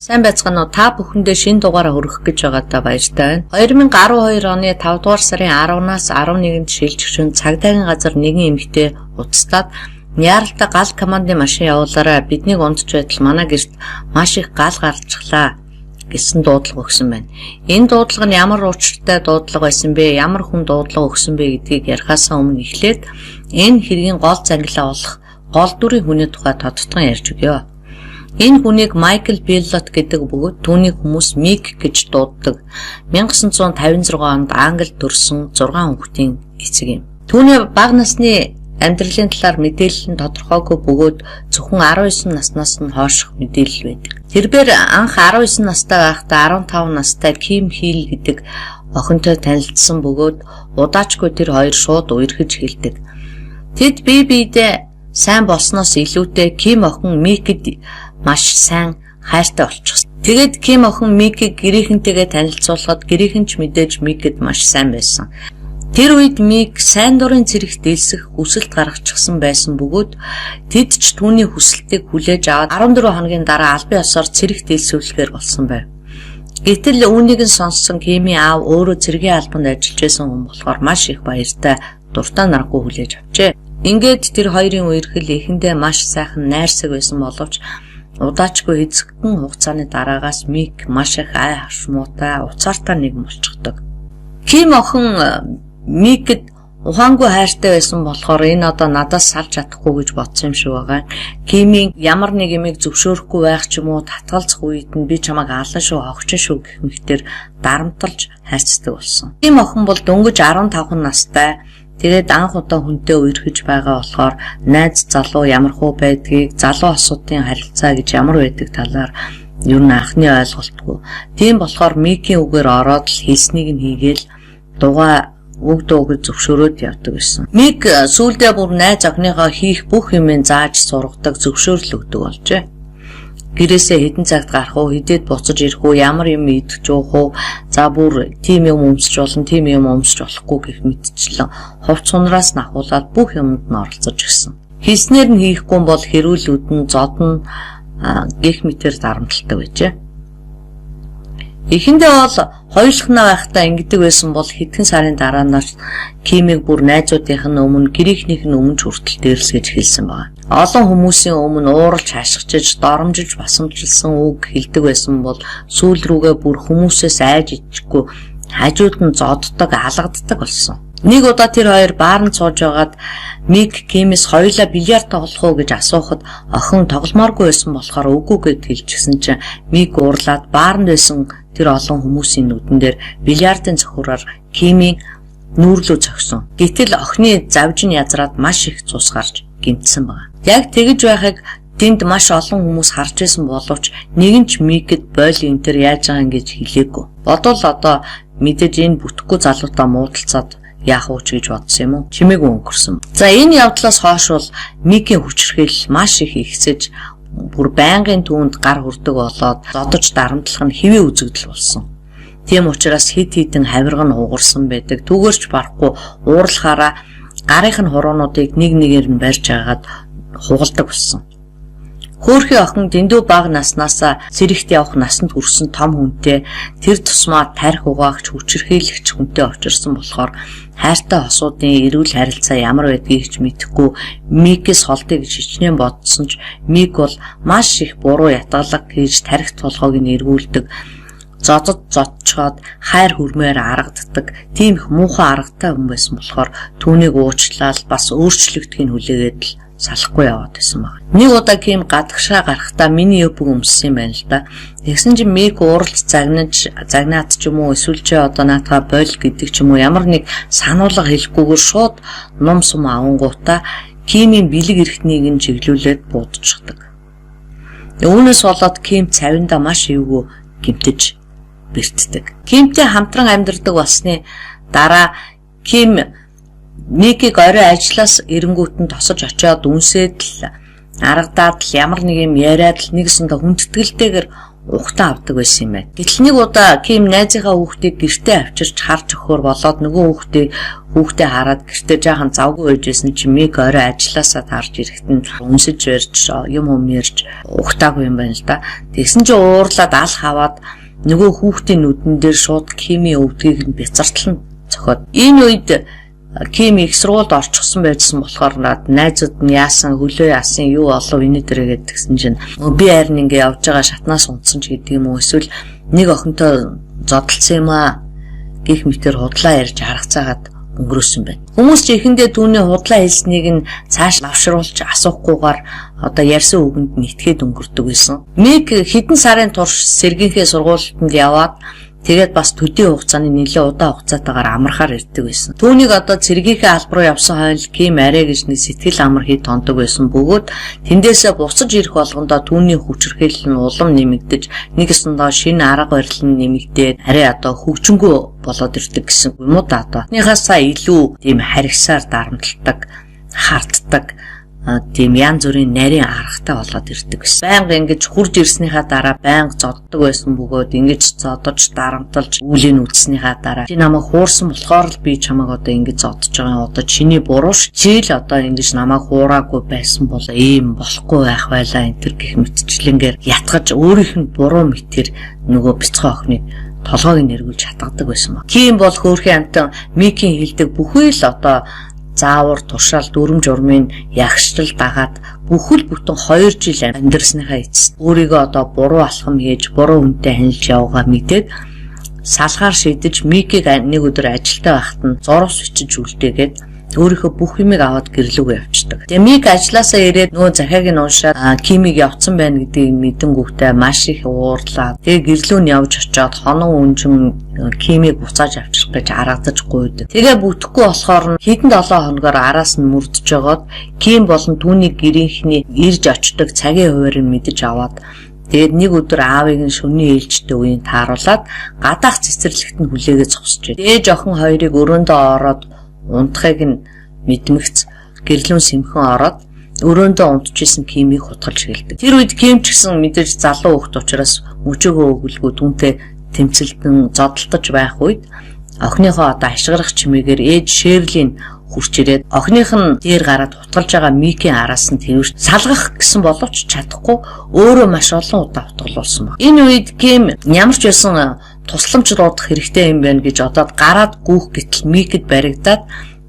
Сайн байцгаана уу? Та бүхэндээ шинэ дугаараа хүргэх гэж байгаадаа баяртай байна. 2012 оны 5 дугаар сарын 10-наас 11-нд шилжигчүн цагдаагийн газар нэгэн эмэгтэй уцтаад яаралтай гал командын машин явуулаарай. Биднийг ундж байтал манай гэрт маш их гал гарчихлаа гэсэн дуудлага өгсөн байна. Энэ дуудлага нь ямар учиртай дуудлага байсан бэ? Ямар хүн дуудлага өгсөн бэ гэдгийг ярихаас өмнө эхлээд энэ хэргийн гол зангилаа болох гол дүрийн хүний тухай тодтогон ярьж өгье. Энэ хүнийг Майкл Биллот гэдэг бөгөөд түүнийг хүмүүс Мик гэж дууддаг. 1956 онд Англид төрсэн 6 хүүхдийн эцэг юм. Түүний бага насны амьдралын талаар мэдээлэл нь тодорхойгүй бөгөөд зөвхөн 19 наснаас нь хойших мэдээлэл байдаг. Тэрээр анх 19 настай байхдаа 15 настай Ким Хил гэдэг охинтой танилцсан бөгөөд удаачгүй тэр хоёр шууд үерхэж хэлдэг. Тэд бие биедээ сайн болсноос илүүтэй Ким охин Микэд маш сайн хайртай болчихсон. Тэгээд Ким охин Микийг гэрийнхэнтэйгээ танилцуулахад гэрийнхэн ч мэдээж Микэд маш сайн байсан. Тэр үед Мик сайн дурын цэрэгт дэлсэх хүсэлт гаргачихсан байсан бөгөөд тэд ч түүний хүсэлтийг хүлээж аваад 14 хоногийн дараа албан ёсоор цэрэгт дэлсүүлэхээр болсон байв. Гэтэл үүнийг нь сонссон Кимийн аав өөрөө цэргийн албанд ажиллаж байсан хүн болохоор маш их баяртай дуртай наргүй хүлээж авчээ. Ингээд тэр хоёрын үерхэл эхэндээ маш сайхан найрсаг байсан боловч удаачгүй эзэгхэн хугацааны дараагаас Мик маш их ай хашмуутай уцаартай нэг болчихдог. Ким охин Микэд ухаангүй хайртай байсан болохоор энэ одоо надаас салж чадахгүй гэж бодсон юм шиг байгаа. Кимийн ямар нэг юмыг зөвшөөрөхгүй байх ч юм уу татгалзах үед нь би чамайг аалан шүү, огчин шүү гэх мэтээр дарамтлж хайрцдаг болсон. Ким охин бол дөнгөж 15 настай. Тэгээд анх удаа хүнтэй үерхэж байгаа болохоор найз залуу ямар хөө байдгийг, залуу асуудын харилцаа гэж ямар байдаг талаар юу н анхны ойлголтгүй. Тийм болохоор Микийн үгээр ороод л хэлснийг нь хийгээл дугаа үг дууг зөвшөөрөөд явдаг байсан. Мик сүүлдээ бүр найз охиныхоо хийх бүх юмыг зааж сургадаг, зөвшөөрөл өгдөг болжээ. Гэрээсээ хэдэн цагт гарах уу, хэдээд буцаж ирэх үү, ямар юм идэж уух уу, за бүр тийм юм өмсч болно, тийм юм өмсч болохгүй гэх мэтчлэн хувц сунараас нь ахуулаад бүх юмд нь оролцож гисэн. Хийснээр нь хийхгүй бол хэрүүлүүд нь зодно гэх мэтээр дарамталтай байжээ. Эхэндээ бол хоёулахнаа байхдаа ингэдэг байсан бол хэдхэн сарын дараанаас Кимийг бүр найзуудынх нь өмнө гэрийнхнийх нь өмнө хүртэл дээрлсгэж хэлсэн байна. Олон хүмүүсийн өмнө ууралж хашгичж, доромжилж басамжилсан үг хэлдэг байсан бол сүүл рүүгээ бүр хүмүүсээс айж ичгүй хажууд нь зоддог, алгаддаг болсон. Нэг удаа тэр хоёр баарнд сууж байгаад Мик Кимээс хоёулаа бильярд тоглох уу гэж асуухад охин тогломооргүй байсан болохоор үгүй гэд хэлчихсэн чинь Мик уурлаад баарнд байсан тэр олон хүмүүсийн нүдэн дээр бильярдын цохиураар Кимийн нүүрлөө зогсон. Гэтэл охины завж нь язраад маш их цус гарч гэмтсэн байна. Яг тэгэж байхыг тэнд маш олон хүмүүс харж байсан боловч нэгэн ч Микэд бойл энэ төр яаж байгаа юм гэж хэлээгүй. Бодвол одоо мэдээж энэ бүтэхгүй залуутаа муудалцаад яах вэ гэж бодсон юм уу? Чимээгүй өнгөрсөн. За энэ явдлаас хойш бол Микийн хүчирхийлэл маш их ихсэж бүр байнгын түүнд гар хүрдэг болоод зодож дарамтлах нь хэвээ үзэгдэл болсон. Тийм учраас хит хитэн хавирга нь угарсан байдаг. Түүгээрч барахгүй уурлахаараа гарынх нь хуруунуудыг нэг нэгээр нь барьж агаад хугалдаг болсон. Хөөрхий охин дэндүү бага наснаасаа цэрэгт явах насанд хүрсэн том хүнтэй тэр тусмаа тарих угаагч хүчирхийлэгч хүнтэй очирсан болохоор хайртай хосуудын эрүүл харилцаа ямар байдгийг ч мэдэхгүй Микээс холдъё гэж хичнээн бодсон ч Мик бол маш их буруу ятгалаг хийж тарих толгойг нь эргүүлдэг, зодчоод хайр хүрмээр аргаддаг, тийм их муухай аргатай хүн байсан болохоор түүнийг уучлаад бас өөрчлөгдөхийг хүлээгээд л салахгүй яваад байсан баг. Нэг удаа Ким гадагшаа гарахдаа миний өбөг өмссөн юм байна л да. Тэгсэн чинь Мик ууралж загнаад ч юм уу эсвэл ч одоо наатаа бойл гэдэг ч юм уу ямар нэг сануулга хэлэхгүйгээр шууд ном сум авангуудаа Кимийн бэлэг эрхтнийг нь чиглүүлээд буудчихдаг. Үүнээс болоод Ким цавинда маш эвгүй гэмтэж бэртдэг. Кимтэй хамтран амьдардаг болсны дараа Ким Микийг орой ажлаас эренгүүт нь тосож очиод үнсээд л аргадаад л ямар нэг юм яриад л нэгсэндээ хүндэтгэлтэйгээр ухтаа авдаг байсан юм байна. Гэтэл нэг удаа Ким найзынхаа хүүхдийг гэртээ авчирч харж өгөхөөр болоод нөгөө хүүхдээ хараад гэртээ жаахан завгүй байжсэн чинь Мик орой ажилласаа тарж ирэхэд нь өмсөж барьж юм ярьж ухтаагүй юм байна л да. Тэгсэн чинь уурлаад алх аваад нөгөө хүүхдийн нүдэн дээр шууд Кимийн өвдгийг нь бяцартал нь цохоод. Энэ үед Ким их сургуульд орчихсон байжсан болохоор найзууд нь яасан хөлөө яасан юу олов энэ дээрээ гэдгсэн чинь би харин ингээ явж байгаа шатнаас унтсан ч гэдэг юм уу эсвэл нэг охинтой зодтолсон юм аа гих мэтэр худлаа ярьж харгацаагаад өнгөрөөсөн байна. Хүмүүс ч ихэндээ түүний худлаа хэлснийг нь цааш лавшруулж асуухгүйгээр одоо ярьсан үгэнд нь итгээд өнгөрдөг байсан. Мик хэдэн сарын турш Сергийнхээ сургуульд яваад тэгээд бас төдий хугацааны нэлээд удаан хугацаатаагаар амархаар ирдэг байсан. Түүнийг одоо цэргийнхээ албар руу явсан хойно Ким арай гэж нэг сэтгэл амар хий тондог байсан бөгөөд тэндээсээ буцаж ирэх болгондоо түүний хүчрхийлэл нь улам нэмэгдэж нэг өсөндөө шинэ арга барил нь нэмэгдээд арай одоо хөгжингөө болоод ирдэг гэсэн юм уу да одоо. Нихасаа илүү тийм харигсаар дарамтлагдаг, хартдаг тийм янз бүрийн нарийн аргатай болоод ирдэг гэсэн. Байнга ингэж хурж ирснийхаа дараа байнга зоддог байсан бөгөөд ингэж зодож дарамталж үүлийг үлдснийхаа дараа чи намайг хуурсан болохоор л би чамайг одоо ингэж зодож байгаа. Одоо чиний буруу ш. Чи л одоо ингэж намайг хуураагүй байсан бол ийм болохгүй байх байлаа энэ төр гэх мэтчлэнгээр ятгаж өөрийнх нь буруу мэтэр нөгөө бяцхан охиныг толгойг нь эргүүлж хатгадаг байсан ба. Ким бол хөөрхөн амтан Микийн хэлдэг бүхий л одоо заавар тушаал дүрм журмын ягшлал дагаад бүхэл бүтэн 2 жил амьдрсныхаа эцэст өөрийгөө одоо буруу алхам хийж буруу хүнтэй хянаж явгаа мэдээд салгаар шийдэж Микийг нэг өдөр ажилдаа байхад нь зурвас бичиж үлдээгээд өөрийнхөө бүх юмыг аваад гэрлүүгээ явчихдаг. Тэгээ Мик ажилласаа ирээд нөгөө захиаг нь уншаад Кимийг явцсан байна гэдгийг мэдэнгүүтээ маш их уурлаа. Тэгээ гэрлүү нь явж очиод хонон үнжин Кимийг буцааж авчрах гэж аргадаж гуйдаг. Тэгээ бүтэхгүй болохоор хэдэн 7 хоногоор араас нь мөрдөж жагаад Ким болон түүний гэрийнхний ирж очдог цагийн хуваарийг мэдэж аваад тэгээд нэг өдөр аавыг нь шөнийн ээлжтэй үеийн тааруулаад гадаах цэцэрлэгт нь хүлээгээ зогсож. Дээж охин хоёрыг өрөөндөө ороод унтахыг нь мэдмэгц гэрлүүн сэмхэн ороод өрөөндөө унтчихсэн Кимийг хутгалж хэлдэг. Тэр үед Ким ч гэсэн мэдээж залуу хөлт учраас мөчөөгөө өгөлгүй түүнтэй тэмцэлдэн зодтолтож байх үед охиныхоо одоо ашгарах чимээгээр ээж Шерлийн хурч ирээд охиных нь дээр гараад хутгалж байгаа Микийн араас нь тэрвэр салгах гэсэн боловч чадахгүй өөрөө маш олон удаа хутгалуулсан баг. Энэ үед Ким ямар ч байсан тусламж дуудах хэрэгтэй юм байна гэж одоод гараад гүүх гэтэл Микэд баригдаад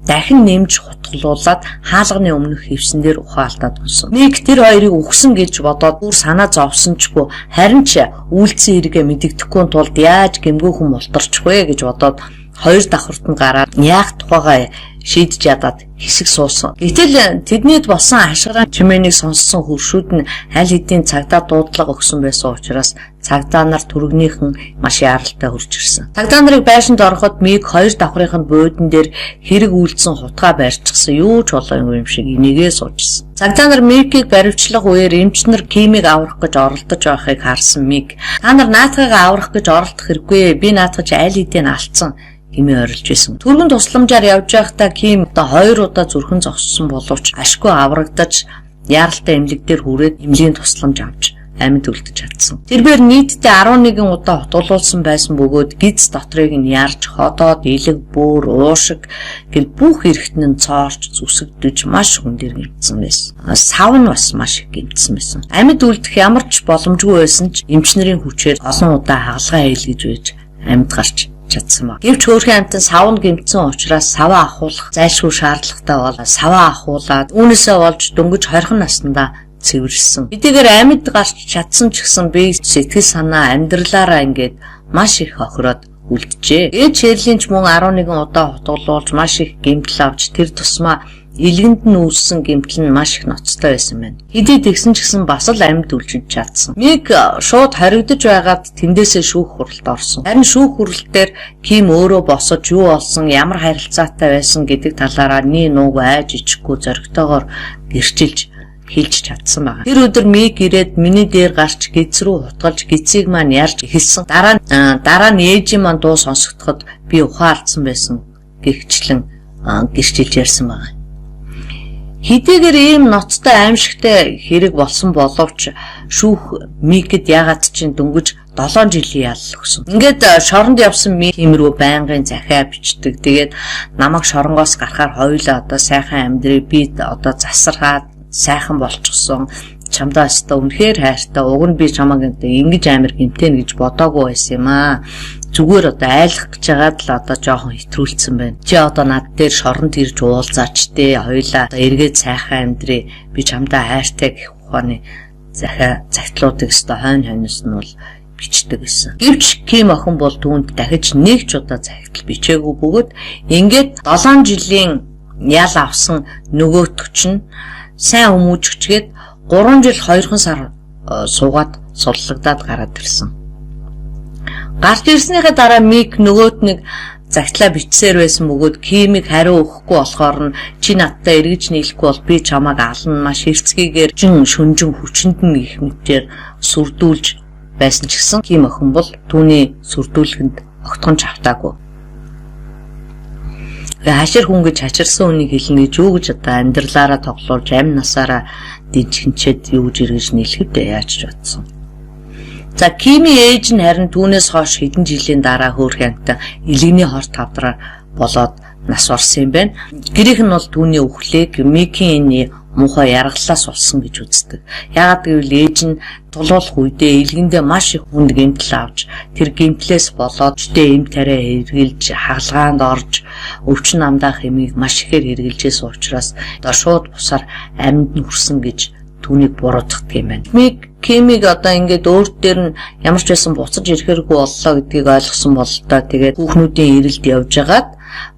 дахин нэмж хутгалуулад хаалганы өмнөх хөвсөн дээр ухаалтаад унсан. Мик тэр хоёрыг үхсэн гэж бодоод бүр санаа зовсончгүй харин ч үйлцэн эргээ мэдэгдэхгүй тулд яаж гэмгүүхэн мултарчих вэ гэж бодоод хоёр давхарт нь гараад яах тухайгаа шийдэж ядаад хэсэг суусан. Гэтэл тэднийд болсон ашгараа чимээнийг сонссон хөршүүд нь аль хэдийн цагдаа дуудлага өгсөн байсан учраас цагдаа нар түргнийхэн маш яаралтай хурж ирсэн. Цагдаа нарыг байшинд ороход Мик хоёр давхрын буудан дээр хэрэг үйлдсэн хутгаа барьчихсан юу ч болоогүй юм шиг энийгээ суужсэн. Цагдаа нар Микийг баривчлах үеэр эмчнэр Кимийг аврах гэж оролдож байхыг харсан Мик та нар наатахыг аврах гэж оролдох хэрэггүй. Би наатах аль хэдийн алдсан гэмээ орилж байсан. Түргэн тусламжаар явж байхдаа Ким одоо 2 удаа зүрхэн зогссон боловч ашгүй аврагдаж яаралтай эмнэлэг дээр хүрээд эмнэлийн тусламж авч амьд үлдэж чадсан. Тэрээр нийтдээ 11 удаа хутгалуулсан байсан бөгөөд гиз дотрыг нь ярж ходоод илэг бөөр уушиг гэл бүх эргэтэн нь цоорч зүсэгдэж маш хүндэр гэмтсэн байсан. Сав нь бас маш их гэмтсэн байсан. Амьд үлдэх ямар ч боломжгүй байсан ч эмчнэрийн хүчээр олон удаа хагалгаа хийлгэж байж амьд гарч чадсан баг. Гэвч хөөрхөн амтан савн гэмтсэн учраас саваа ахуулах зайлшгүй шаардлагатай бол саваа ахуулаад үүнээсээ болж дөнгөж 20 наснда цэвэрсэн. Эдгээр амьд гарч чадсан ч гэсэн би сэтгэл санаа амьдралаараа ингээд маш их охироод үлджээ. Ээж Шерлийн ч мөн 11 удаа хутгалуулж маш их гэмтэл авч тэр тусмаа илгэнд нь үүссэн гэмтэл нь маш их ноцтой байсан байна. Хэдий тэгсэн ч гэсэн бас л амьд үлжиж чадсан. Мик шууд хоригдож байгаад тэндээсээ шүүх хуралд орсон. Харин шүүх хуралдээр Ким өөрөө босож юу болсон, ямар харилцаатай байсан гэдэг талаараа нэг нууг айж ичихгүй зоригтойгоор гэрчилж хэлж чадсан байна. Тэр өдөр Мик ирээд миний дээр гарч гиз рүү хутгалж гизийг маань ярьж эхэлсэн. Дараа нь ээжийн маань дуу сонсогдоход би ухаалцсан байсан гихчлэн гэрчилж ярьсан байна. Хэдийгээр ийм ноцтой аимшигтай хэрэг болсон боловч шүүх Микэд ягаад чинь дөнгөж 7 жилийн ял өгсөн. Ингээд шоронд явсан Мик иймэрхүү байнгын захиа бичдэг. Тэгээд намайг шоронгоос гарахаар хоёулаа одоо сайхан амьдрий, би одоо засархаад сайхан болчихсон. Чамдаа өстө үнэхээр хайртай. Уг нь би чамайг ингэж амар гэмтэн гэж бодоогүй байсан юм аа. Зүгээр одоо айлах гэж байгаад л одоо жоохон хэтрүүлсэн байна. Чи одоо над дээр шоронд ирж уулзаач те. Хоёулаа одоо эргээд сайхан амьдрий. Би чамдаа хайртай гэх ухааны захиа загтлуудыг өстө хойноос нь бол бичдэг гэсэн. Гэвч Ким охин бол түүнд дахиж нэг ч удаа захидал бичээгүй бөгөөд ингээд 7 жилийн ял авсан нөгөөтг чинь сайн хүмүүжчгээд 3 жил 2 сар суугаад суллагдаад гараад ирсэн. Гарч ирснийхээ дараа Мик нөгөөт нэг загтлаа бичсээр байсан бөгөөд Кимийг хариу өгөхгүй болохоор нь чи надтай эргэж нийлэхгүй бол би чамайг ална маш хэрцгийгээр шүнжин хүчинд нь гэх мэтээр сүрдүүлж байсан ч гэсэн Ким охин бол түүний сүрдүүлэхэнд огтхон чавтаагүй. Хашир хүн гэж хачирсан үнийг хэлнэ гэж юу гэж одоо амьдралаараа тоглуулж амь насаараа дижгэнчээд юу гэж эргэж нийлэхэд яаж ч бодсон. За Кимийн ээж нь харин түүнээс хойш хэдэн жилийн дараа хөөх янтай илэгний хорт тавдраар болоод нас орсон юм байна. Гэрийнх нь бол түүний өвхлийг Микийн муухай яргалаас болсон гэж үздэг. Яагаад гэвэл ээж нь тулуулах үедээ илгэндээ маш их хүнд гэмтэл авч тэр гэмтлээс болоод чтэй эм тариа хэрглэж хагалгаанд орж өвчин амдаах хэмийг маш ихээр хэрглэжээс учраас одоо шууд бусаар амьд нь хүрсэн гэж түүнийг буруутгах юм байна. Кимиг одоо ингээд өөр дээр нь ямар ч байсан буцаж ирэхэргүй боллоо гэдгийг ойлгосон бололтой. Тэгээд хүүхнүүдийн ирэлд явж байгаад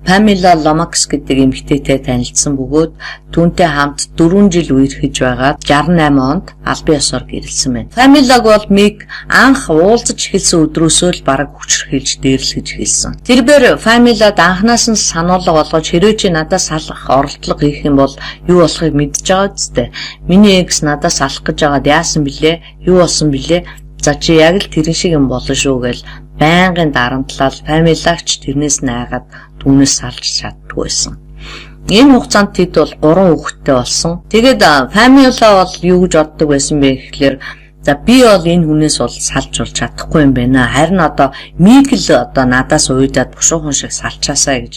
Памела Ломакс гэдэг эмэгтэйтэй танилцсан бөгөөд түүнтэй хамт 4 жил үерхэж байгаад 68 онд албан ёсоор гэрэлсэн байна. Памелаг бол Мик анх уулзаж эхэлсэн өдрөөсөө л бараг хүчрхийлж дээрлэж эхэлсэн. Тэрээр Памелад анханаас нь сануулга болгож хэрвээ чи надаас салах оролдлого хийх юм бол юу болохыг мэдж байгаа үстэй. Миний экс надаас салах гэж байгаад яасан бilé? Юу болсон бilé? За чи яг л тэрэн шиг юм болно шүү гэл байнгын дарамтлал Памелагч тэрнээс найгаад түүнээс салж чаддгүй байсан. Энэ хугацаанд тэд бол 3 хүүхэдтэй болсон. Тэгээд Памела бол юу гэж боддог байсан бэ гэхлээр за би бол энэ хүнээс бол салж болж чадахгүй юм байна. Харин одоо Мик л одоо надаас уйдаад бушуухан шиг салчаасаа гэж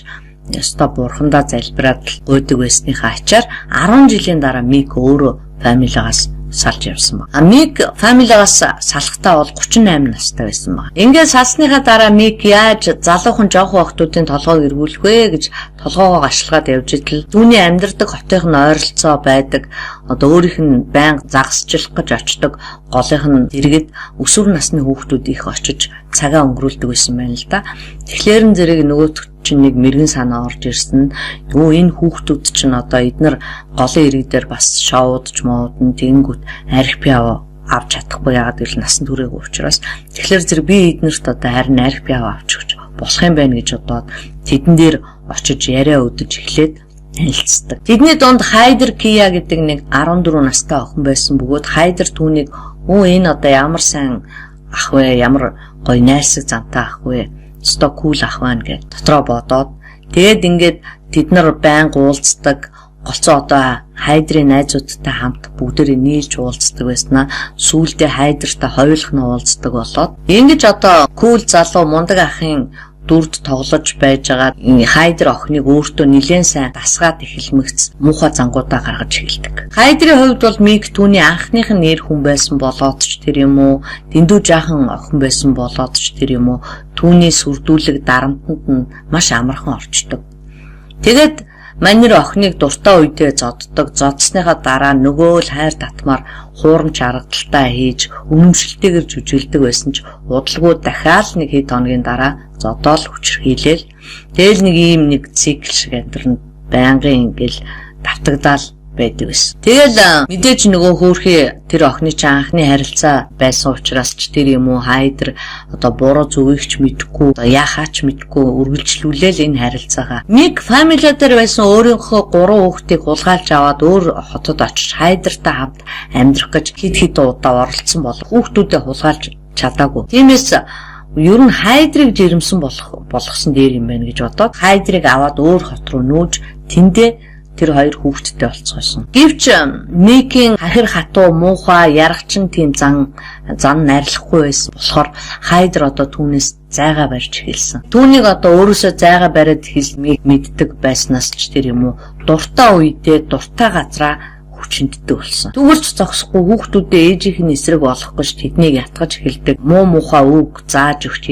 ёстой бурхандаа залбираад гойдог байсныхаа ачаар 10 жилийн дараа Мик өөрөө Памелагаас салж явсан баг. Мик Памелагаас салахтаа бол 38 настай байсан баг. Ингээд салсныхаа дараа Мик яаж залуухан жоох охтуудын толгойг эргүүлэх вэ гэж толгоогоо гашлагаад явж идэл түүний амьдардаг хотын ойролцоо байдаг одоо өөрийнх нь байнга загасчлах гэж очдог голынх нь дэргэд өсвөр насны хүүхдүүд их очиж цагаа өнгөрүүлдэг байсан байна л да. Тэгэхээр н зэрэг нөгөөт чинь нэг мэрэгэн санаа орж ирсэн. Юу энэ хүүхдүүд чинь одоо эднэр голын ирэг дээр бас шоудж моодн тэнгүүт арх пиав авч чадахгүй яагаад гэвэл насан туршаагүй учраас тэгэхээр зэрэг би эднэрт одоо харин арх пиав авч өгч болох юм байна гэж бодоод тэдэн дээр очиж яриа өдөж эхлээд танилцдаг. Тэдний дунд Хайдер Кия гэдэг нэг 14 настай охин байсан бөгөөд Хайдер түүнийг энэ одоо ямар сайн ах вэ, ямар гоё найрсаг зантай ах вэ, өстой кул ах байна гэж дотроо бодоод тэгээд ингээд тэд нар байнга уулздаг. Голцоо одоо Хайдрын найзуудтай хамт бүгдээрээ нийлж уулздаг байснаа сүүлдээ Хайдртай хоёулах нь уулздаг болоод ингэж одоо кул залуу мундаг ахын дүрд тоглож байж байгаа Хайдер охиныг өөртөө нэлээд сайн дасгаад эхэлмэгц муухай зангуудаа гаргаж эхэлдэг. Хайдрын хувьд бол Мик түүний анхных нь нэр хүн байсан болоод ч тэр юм уу дэндүү жаахан охин байсан болоод ч тэр юм уу түүний сүрдүүлэг дарамтанд нь маш амархан орчдог. Тэгээд манер охиныг дуртай үедээ зоддог. Зодсныхаа дараа нөгөө л хайр татмаар хуурамч аргадaltaа хийж үнэмшилтэйгээр жүжиглдэг байсан ч удалгүй дахиад нэг хэд хоногийн дараа зодоол хүчрхийлэл. Тэгэл нэг ийм нэг цикл шиг амьдран байнгын ингээл давтагдаал байдаг байсан. Тэгэл мэдээж нөгөө хөөрхий тэр охины ч анхны харилцаа байсан учраас ч тэр юм уу Хайдер одоо буруу зүгийг ч мэдэхгүй яахаа ч мэдэхгүй үргэлжлүүлээл энэ харилцаагаа. Мик Памела дээр байсан өөрийнхөө 3 хүүхдийг хулгайлж аваад өөр хотод очиж Хайдертай хамт амьдрах гэж хэд удаа оролцсон бол хүүхдүүдээ хулгайлж чадаагүй. Тиймээс ер нь Хайдрыг жирэмсэн болгосон дээр юм байна гэж бодоод Хайдрыг аваад өөр хот руу нүүж тэндээ тэр хоёр хүүхэдтэй болцгоосон. Гэвч Микийн хахир хатуу муухай яргачин тийм зан найрлахгүй байсан болохоор Хайдер одоо түүнээс зайгаа барьж эхэлсэн. Түүнийг одоо өөрөөсөө зайгаа бариад мэддэг байснаас ч тэр юм уу дуртай үедээ дуртай газраа хүчинтдэг болсон. Тэгвэл ч зогсохгүй хүүхдүүдээ ээжийнх нь эсрэг болох гэж тэднийг ятгаж эхэлдэг. Муу муухай үг зааж өгч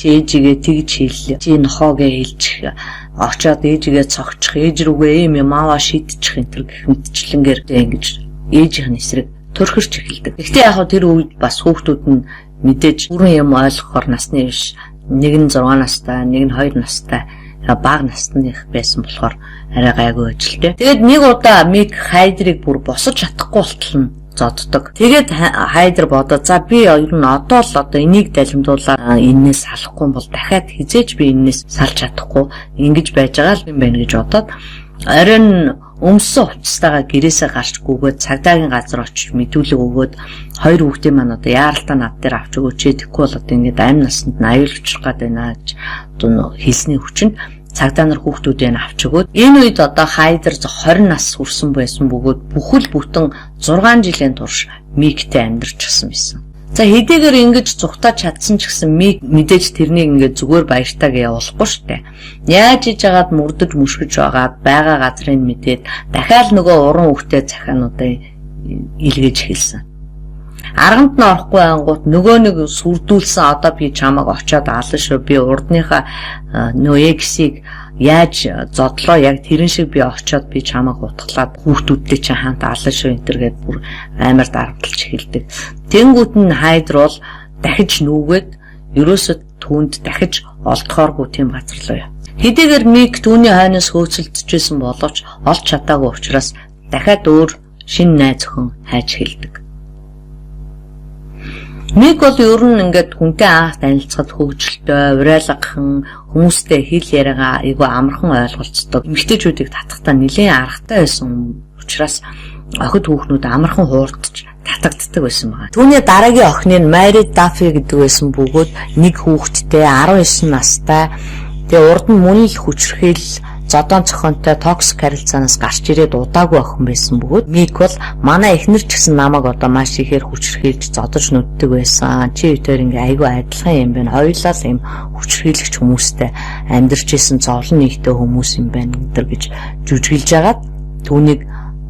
ээжигээ тэгж хэллээ. Чи нохоогоо хэлчих. Очоод ээжигээ цогчих, ээж рүүгээ юм аваа шидчих энэ төр гэх мэтчлэнгээр ингэж ээжийнх нь эсрэг төрхөрч эхэлдэг. Гэхдээ яг тэр үед бас хүүхдүүд нь мэдээж бүрэн юм ойлгохоор насны биш. Нэг нь 6 настай, нэг нь 2 настай бага насных байсан болохоор арай гайгүй ажилтэй. Тэгээд нэг удаа Мик Хайдрыг бүр босож чадахгүй болтол нь зоддог. Тэгээд Хайдер бодоод за би ер нь одоо л энийг далимдуулаад энээс салахгүй бол дахиад хизээж би энээс салж чадахгүй ингэж байж байгаа л юм байна гэж бодоод оройн өмсөн хувцастайгаа гэрээсээ гарч гүгээд цагдаагийн газар очиж мэдүүлэг өгөөд хоёр хүүхдийн маань одоо яаралтай над дээр авч өгөөч тэгэхгүй бол одоо ингээд амь насанд нь аюул учрах гээд байна гэж одоо хэлсний хүчинд цагдаа нар хүүхдүүдээ авч өгөөд энэ үед одоо Хайдер 20 нас хүрсэн байсан бөгөөд бүхэл бүтэн 6 жилийн турш Миктэй амьдарч гисэн байсан. За хэдийгээр ингэж зүхтаж чадсан ч гэсэн Мик мэдээж тэрнийг ингээд зүгээр баяртайг явуулахгүй штэ. Яаж иж агаад мөрдөж мөшгөж байгаа газрыг мэдээд дахиад нөгөө уран хөвгтэй захиануудаа илгээж хэлсэн. Арганд нь орохгүй ангууд нөгөө нэг сүрдүүлсэн одоо би чамайг очоод аална шүү. Би урдныхаа нөө эксийг яаж зодлоо яг тэрэн шиг би очоод би чамайг утгалаад хүүхдүүдтэй чи хамт аална шүү энэ төр гээд бүр амар дарамтлж эхэлдэг. Тэнгүүд нь Хайдер бол дахиж нүгээд ерөөсөд түүнд дахиж олдохооргүй тийм газар руу яв. Хэдийгээр Мик түүний хойноос хөөцөлдөжсэн боловч олж чадаагүй учраас дахиад өөр шинэ найз охин хайж эхэлдэг. Мик бол ер нь ингээд хүнтэй анх танилцахад хөвгөлтэй, урайлгахан, хүмүүстэй хэл яриагаа айгүй амархан ойлголцдог. Эмэгтэйчүүдийг татахтаа нэлээд аргатай байсан учраас охид хүүхнүүд амархан хуурдаж татагддаг байсан байна. Түүний дараагийн охины нь Мэри Даффи гэдэг байсан бөгөөд нэг хүүхэдтэй 19 настай. Тэгээ урд нь мөн л хүчрхийл зодон цохонтой токсик харилцаанаас гарч ирээд удаагүй охин байсан бөгөөд Мик бол манай эхнэр ч гэсэн намайг одоо маш ихээр хүчрхийлж зодож нүддэг байсан. Чи үтээр ингээ айгүй адилхан юм байна. Хоёулаа л юм хүчрхийлэгч хүмүүстэй амьдарч исэн зовлон нэгтэй хүмүүс юм байна гэдэг гэж жүжиглж агаад түүнийг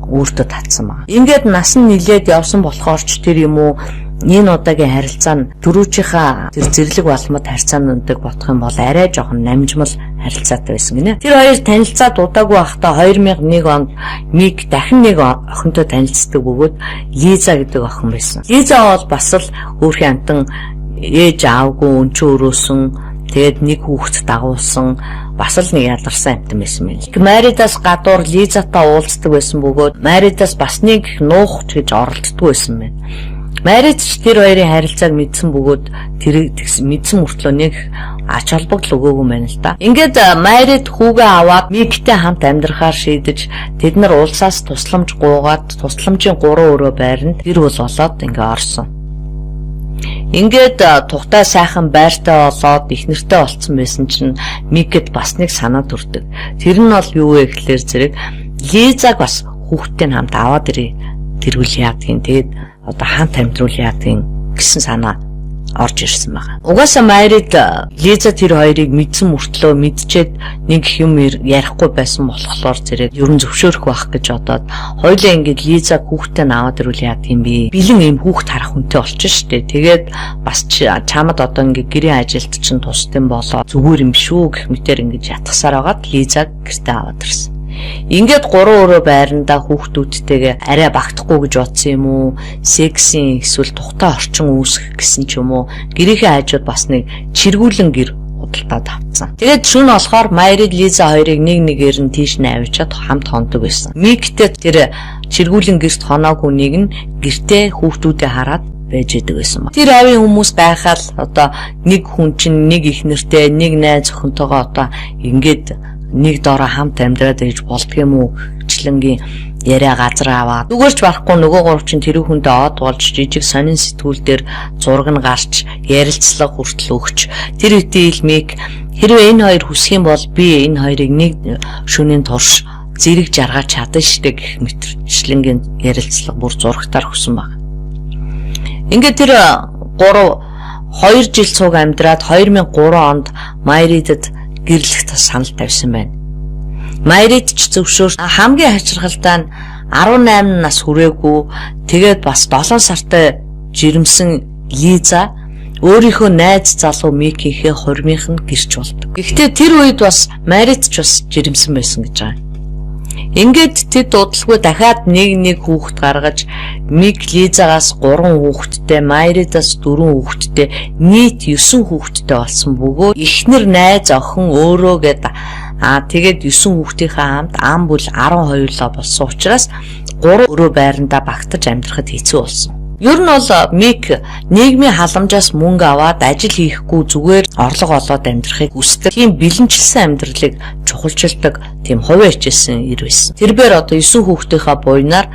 өөртөө татсан байна. Ингээд нас нь нилээд явсан болохоор ч тэр юм уу энэ удаагийн харилцаа нь дөрөвчийнхаа тэр зэрлэг балмад харьцаануудыг бодох юм бол арай жоохон намжмал харилцаатай байсан гинэ. Тэр хоёр танилцаад удаагүй байхдаа 2001 онд Мик дахин нэг охинтой танилцдаг бөгөөд Лиза гэдэг охин байсан. Лиза бол бас л өөрхийн амтан ээж аавгүй өнчөө өрөөсөн тэгээд нэг хүүхэд дагуулсан бас л нэг ядарсан амтан байсан юм. Маридас гадуур Лизатай уулздаг байсан бөгөөд Маридас бас нэг нуух гэж оролддог байсан байна. Марид ч тэр хоёрын харилцааг мэдсэн бөгөөд тэр мэдсэн мөртлөө нэг ач холбогдол өгөөгүй байна л да. Ингээд Марид хүүгээ аваад Миктэй хамт амьдрахаар шийдэж тэд нар улсаас тусламж гуугаад тусламжийн 3 өрөө байранд гэр бүл болоод ингээ орсон. Ингээд тухтай сайхан байртай болоод их нэртэй болцсон байсан чинь Микэд бас нэг санаа төрдөг. Тэр нь бол юу вэ гэхлээр зэрэг Лизаг бас хүүхдтэй хамт аваад тэргүүл яадгийн тэгээд одоо хамт амьдруул яадгийн гэсэн санаа орж ирсэн байна. Угаасаа Марид Лиза тэр хоёрыг мэдсэн мөртлөө мэдчихэд нэг юм ярихгүй байсан болохоор зэрэг ерөн зөвшөөрөх байх гэж бодоод хоёулаа ингээд Лиза хүүхдээ аваад ирүүл яадгийн би бэлэн юм хүүхд харах хүнтэй болчих штэ. Тэгээд бас чамд одоо ингээд гэрийн ажилд чинь тусдсан болоо зүгээр юм шүү гэх мэтэр ингээд ятгасаар байгаад Лизаг гэртээ аваад ирсэн. Ингээд 3 өрөө байрандаа хүүхдүүдтэйгээ арай багтахгүй гэж бодсон юм уу? Сексийн эсвэл тухтай орчин үүсгэх гэсэн ч юм уу? Гэрийнхээ хажууд бас нэг чиргүүлэн гэр худалдаад авцсан. Тэгээд шөнө болохоор Майри Лиза хоёрыг нэгээр нь тийш нь авчиад хамт хондог байсан. Миктэй тэр чиргүүлэн гэрт хоноогүй нэг нь гэртээ хүүхдүүдээ хараад байж идэг байсан. Тэр авийн хүмүүс гайхаад одоо нэг хүн чинь нэг их нэртэй нэг найз охинтойгоо одоо ингээд нэг доороо хамт амьдраад ээж болдгийм үү гчлэнгийн яриа газар аваад зүгээрч барахгүй нөгөө гурав чинь тэр хүндээ од болж жижиг сонин сэтгүүлдэр зураг нь гарч ярилцлага хүртэл өгч тэр үеийн Мик хэрвээ энэ хоёр хүсэх юм бол би энэ хоёрыг нэг шөнийн турш зэрэг жаргаж чадна штэ гэх мэтчлэнгийн ярилцлага бүр зурагтаар өгсөн баг. Ингээд тэр 2 жил цуг амьдраад 2003 онд Майридад гэрлэх тас санал тавьсан байна. Майрид ч зөвшөөр хамгийн хачирхалтай нь 18 нас хүрээгүй тэгээд бас 7 сартай жирэмсэн Лиза өөрийнхөө найз залуу Микийнхээ хурмынх нь гэрч болдог. Гэхдээ тэр үед бас Майрид ч бас жирэмсэн байсан гэж байгаа. Ингээд тэд удалгүй дахиад нэг хүүхэд гаргаж Мик Лизагаас 3 хүүхэдтэй, Майридаас 4 хүүхэдтэй, нийт 9 хүүхэдтэй болсон бөгөөд эхнэр найз охин өөрөө гээд тэгээд 9 хүүхдийнхээ хамт ам бүл 12 лоо болсон учраас 3 өрөө байрандаа багтаж амьдрахад хэцүү болсон. Ер нь бол Мик нийгмийн халамжаас мөнгө аваад ажил хийхгүй зүгээр орлого олоод амьдрахыг хүсдэг. Тийм бэлэнчилсэн амьдралыг чухалчилдаг тийм хувь хичээсэн ир байсан. Тэрээр одоо 9 хүүхдийнхээ буйнаар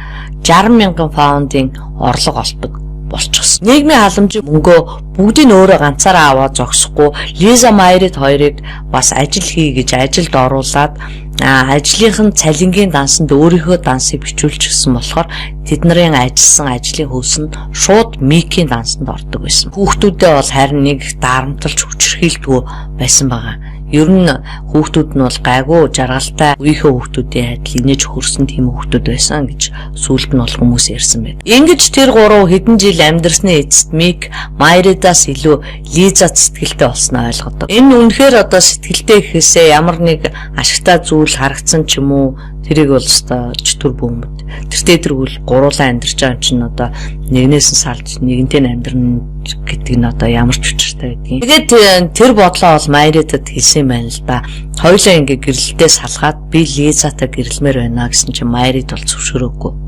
60,000 паундын орлого олдог болчихсон. Нийгмийн халамжийн мөнгөө бүгдийг өөрөө ганцаараа аваад зогсохгүй Лиза Майрид хоёрыг бас ажил хий гэж ажилд оруулаад ажлынхын цалингийн дансанд өөрийнхөө дансыг бичүүлчихсэн болохоор тэднэрийн ажилласан ажлын хөлс нь шууд Микийн дансанд ордог байсан. Хүүхдүүдээ бол харин нэг дарамтлж хүчрхийлдэггүй байсан байгаа. Ер нь хүүхдүүд нь бол гайгүй жаргалтай үеийнхээ хүүхдүүдийн адил инээж хөрсөн тийм хүүхдүүд байсан гэж сүүлд нь бол хүмүүс ярьсан байна. Ингэж тэр 3 хэдэн жил амьдрсны эцэст Мик Майридаас илүү Лизад сэтгэлтэй болсноо ойлгодог. Энэ үнэхээр одоо сэтгэлтэй гэхээсээ ямар нэг ашигтай зүйл харагдсан ч юм уу тэрийг бол өстой чөтгөр бөмбөд. Тэртээ тэргүүл гуруулаа амьдарч байгаа юм чинь одоо нэгнээс нь салж нэгэнтэй амьдрна гэдэг нь одоо ямар ч учиртай байдгийг. Тэгээд тэр бодлоо бол Майридад хэлсэн байна л да. Хоёулаа ингээ гэрлэлтээ салгаад би Лизатай гэрлэмээр байна гэсэн чинь Майрид бол зөвшөөрөөгүй.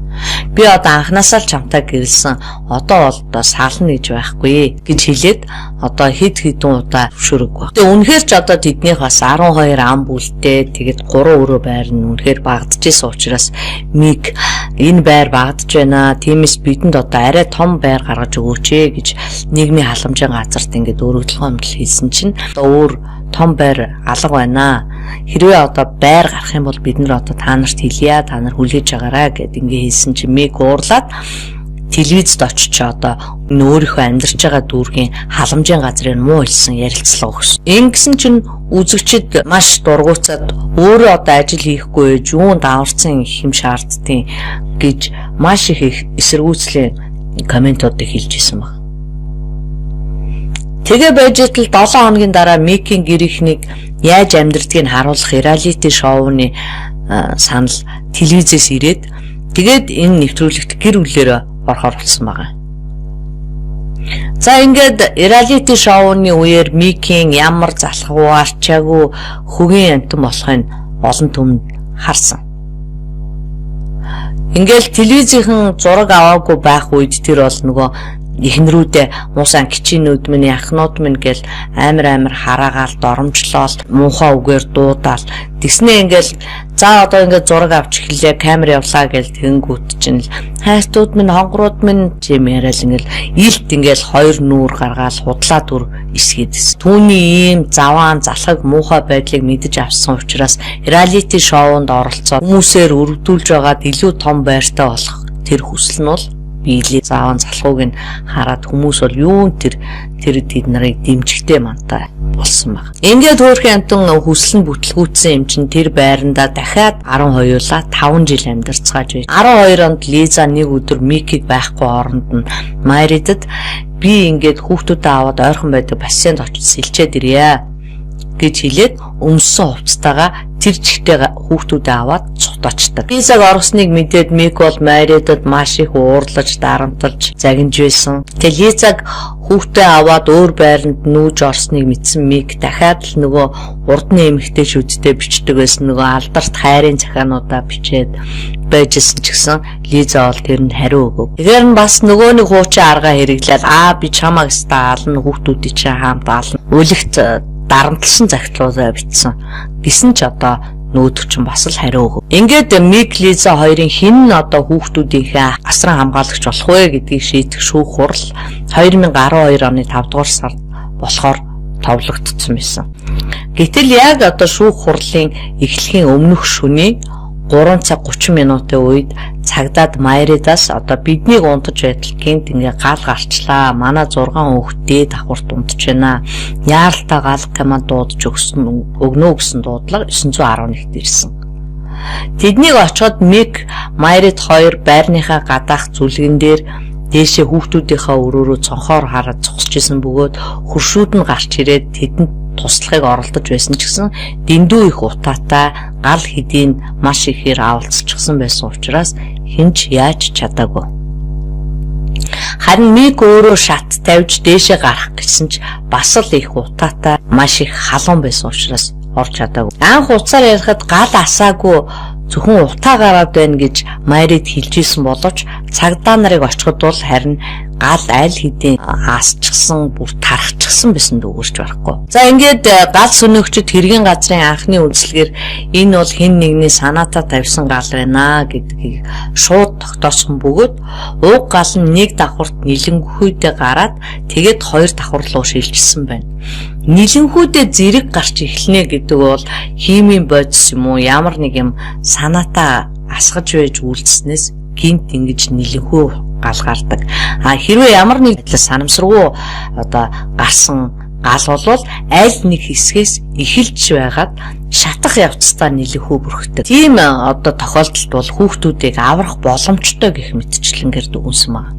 Би одоо анхнаасаа л чамтай гэрлсэн. Одоо бол одоо сална гэж байхгүй гэж хэлээд одоо хэд удаа зөвшөөрөөгүй. Тэгээ үнэхээр ч одоо тэднийх бас 12 ам бүлтэй тэгээд 3 өрөө байр нь үнэхээр багдчихсэн учраас Мик энэ байр багдж байна. Тиймээс бидэнд одоо арай том байр гаргаж өгөөч гэж нийгмийн халамжийн газарт ингээд өөрөглөө хэмтэл хэлсэн чинь одоо өөр том байр алга байна. Хэрвээ одоо байр гарах юм бол бид нар одоо та нарт хэлье, та нар хүлээж агаарай гэд ингээ хэлсэн чинь Мик уурлаад телевизэд очиж одоо өөрийнхөө амьдарч байгаа дүүргийн халамжийн газрын муу хэлсэн ярилцлага өгсөн. Ингэсэн чинь үзэгчид маш дургуйцаад өөрөө одоо ажил хийхгүй ээж юунд аварцсан хэм шаардтыг гэж маш их эсэргүүцлийн комментуудыг хэлж исэн баг. Тэгээ байж л 7 хоногийн дараа Микийн гэр ихнийг яаж амьдрдгийг харуулах реалити шоуны санал телевизээс ирээд тэгээд энэ нэвтрүүлэгт гэр бүлээрээ орохоор болсон байгаа. За ингээд реалити шоуны үеэр Микийн ямар залхуу, арчаагүй, хөгийн амтан болохыг олон түмэнд харсан. Ингээл телевизийн зураг аваагүй байх үед тэр бол нөгөө эхнэрүүдээ муусан кичинүүд минь ахнууд минь гэл амар хараагаал доромжлол муухай үгээр дуудаал тэгснээ ингээл за одоо ингээд зураг авч эхэллээ камер явлаа гэл тэнгүүт чинь хайртууд минь хонгорууд минь чим яриад ингээл илт ингээл хоёр нүүр гаргаал худлаа дүр эсгэдэс түүний ийм заваан залхаг муухай байдлыг мэдэж авсан учраас реалити шоунд оролцоод хүмүүсээр өргөдүүлж байгаад илүү том байртай болох тэр хүсэл нь бол биелээ зааван залхууг нь хараад хүмүүс бол юун тэр тэд нарыг дэмжихтэй мантай болсон баг. Ингээд хөөрхөн амтан хүсэл нь бүтлгүүцсэн юм чинь тэр байрандаа дахиад 12-ла 5 жил амьдарцгааж байж. 12 онд Лиза нэг өдөр Микийг байхгүй оронд нь Майридад би ингээд хүүхдүүдээ аваад ойрхон байдаг бассейнд очиж сэлчээд ирье гэж хэлээд өмссөн хувцастайгаа тэр чигтээ хүүхдүүдээ аваад цутаачдаг. Лизаг орсныг мэдээд Мик бол Майридад маш их уурлаж, дарамтлж загинж байсан. Тэгээ Лизаг хүүхдээ аваад өөр байранд нүүж орсныг мэдсэн Мик дахиад л нөгөө урдны эмэгтэйчүүдтэй бичдэг байсан нөгөө алдарт хайрын захиануудаа бичээд байжсэн ч гэсэн Лиза бол тэрэнд хариу өгөв. Тэгэхээр нь бас нөгөө нэг хуучин арга хэрэглээд би чамаг стаална хүүхдүүдийн чинь хаамт аална. Үлэгт дарамтлсан загтлуудаа бичсэн. Гэсэн ч одоо нүүдч нь бас л хариу өгөв. Ингээд Мик Лиза хоёрын хэн нь одоо хүүхдүүдийнхээ асран хамгаалагч болох вэ гэдгийг шийдэх шүүх хурал 2012 оны 5 дугаар сард болохоор товлогдсон байсан. Гэтэл яг одоо шүүх хурлын эхлэхийн өмнөх шөнийн 3 цаг 30 минутын үед цагдаад Майридаас одоо биднийг унтаж байтал гинт ингээ гал гарчлаа. Манай 6 хүүхдээ давхарт унтж байна. Яаралтай гал команд дуудаж өгнө гэсэн дуудлага 911-т ирсэн. Тэднийг очиход Мик Майрид 2 байрныхаа гадаах зүлгэн дээр дээшээ хүүхдүүдийнхээ өрөөрөө цонхоор хараад зогсож исэн бөгөөд хуршүүд нь гарч ирээд тэдэнд туслахыг оролдож байсан ч гэсэн дэндүү их утаатай гал хэдийн маш ихээр авалцчихсан байсан учраас хинч яаж чадаагүй. Харин Мик өөрөө шат тавьж дээшээ гарах гэсэн ч бас л их утаатай маш их халуун байсан учраас орж чадаагүй. Анх уцаар ярихад гал асаагүй зөвхөн утаа гараад байна гэж Майрид хэлж исэн боловч цагдаа нарыг очиход бол харин гал аль хэдийн асчихсан бүр тархчихсан байсан дүүгэрч барахгүй. За ингээд гал сүнөгчд хэргийн газрын анхны үндэслэгээр энэ бол хэн нэгний санаатаа тавьсан гал байна гэдгийг шууд тогтоосон бөгөөд уг гал нь нэг давхарт нилэнхүйдээ гараад тэгээд 2 давхар руу шилжсэн байна. Нилэнхүйдээ зэрэг гарч эхлэнэ гэдэг бол химийн бодис юм уу ямар нэг юм санаатаа асгаж байж үйлдэснээс гинт ингэж нилэнхүү гал гардаг. Хэрвээ ямар нэг санамсаргүй одоо гарсан гал болвол аль нэг хэсгээс эхэлж байгаад шатах явцдаа нилэнхүү бүрхдэг. Тийм одоо тохиолдолд бол хүүхдүүдийг аврах боломжтой гэх мэтчлэнгээр дүгнсэн байна.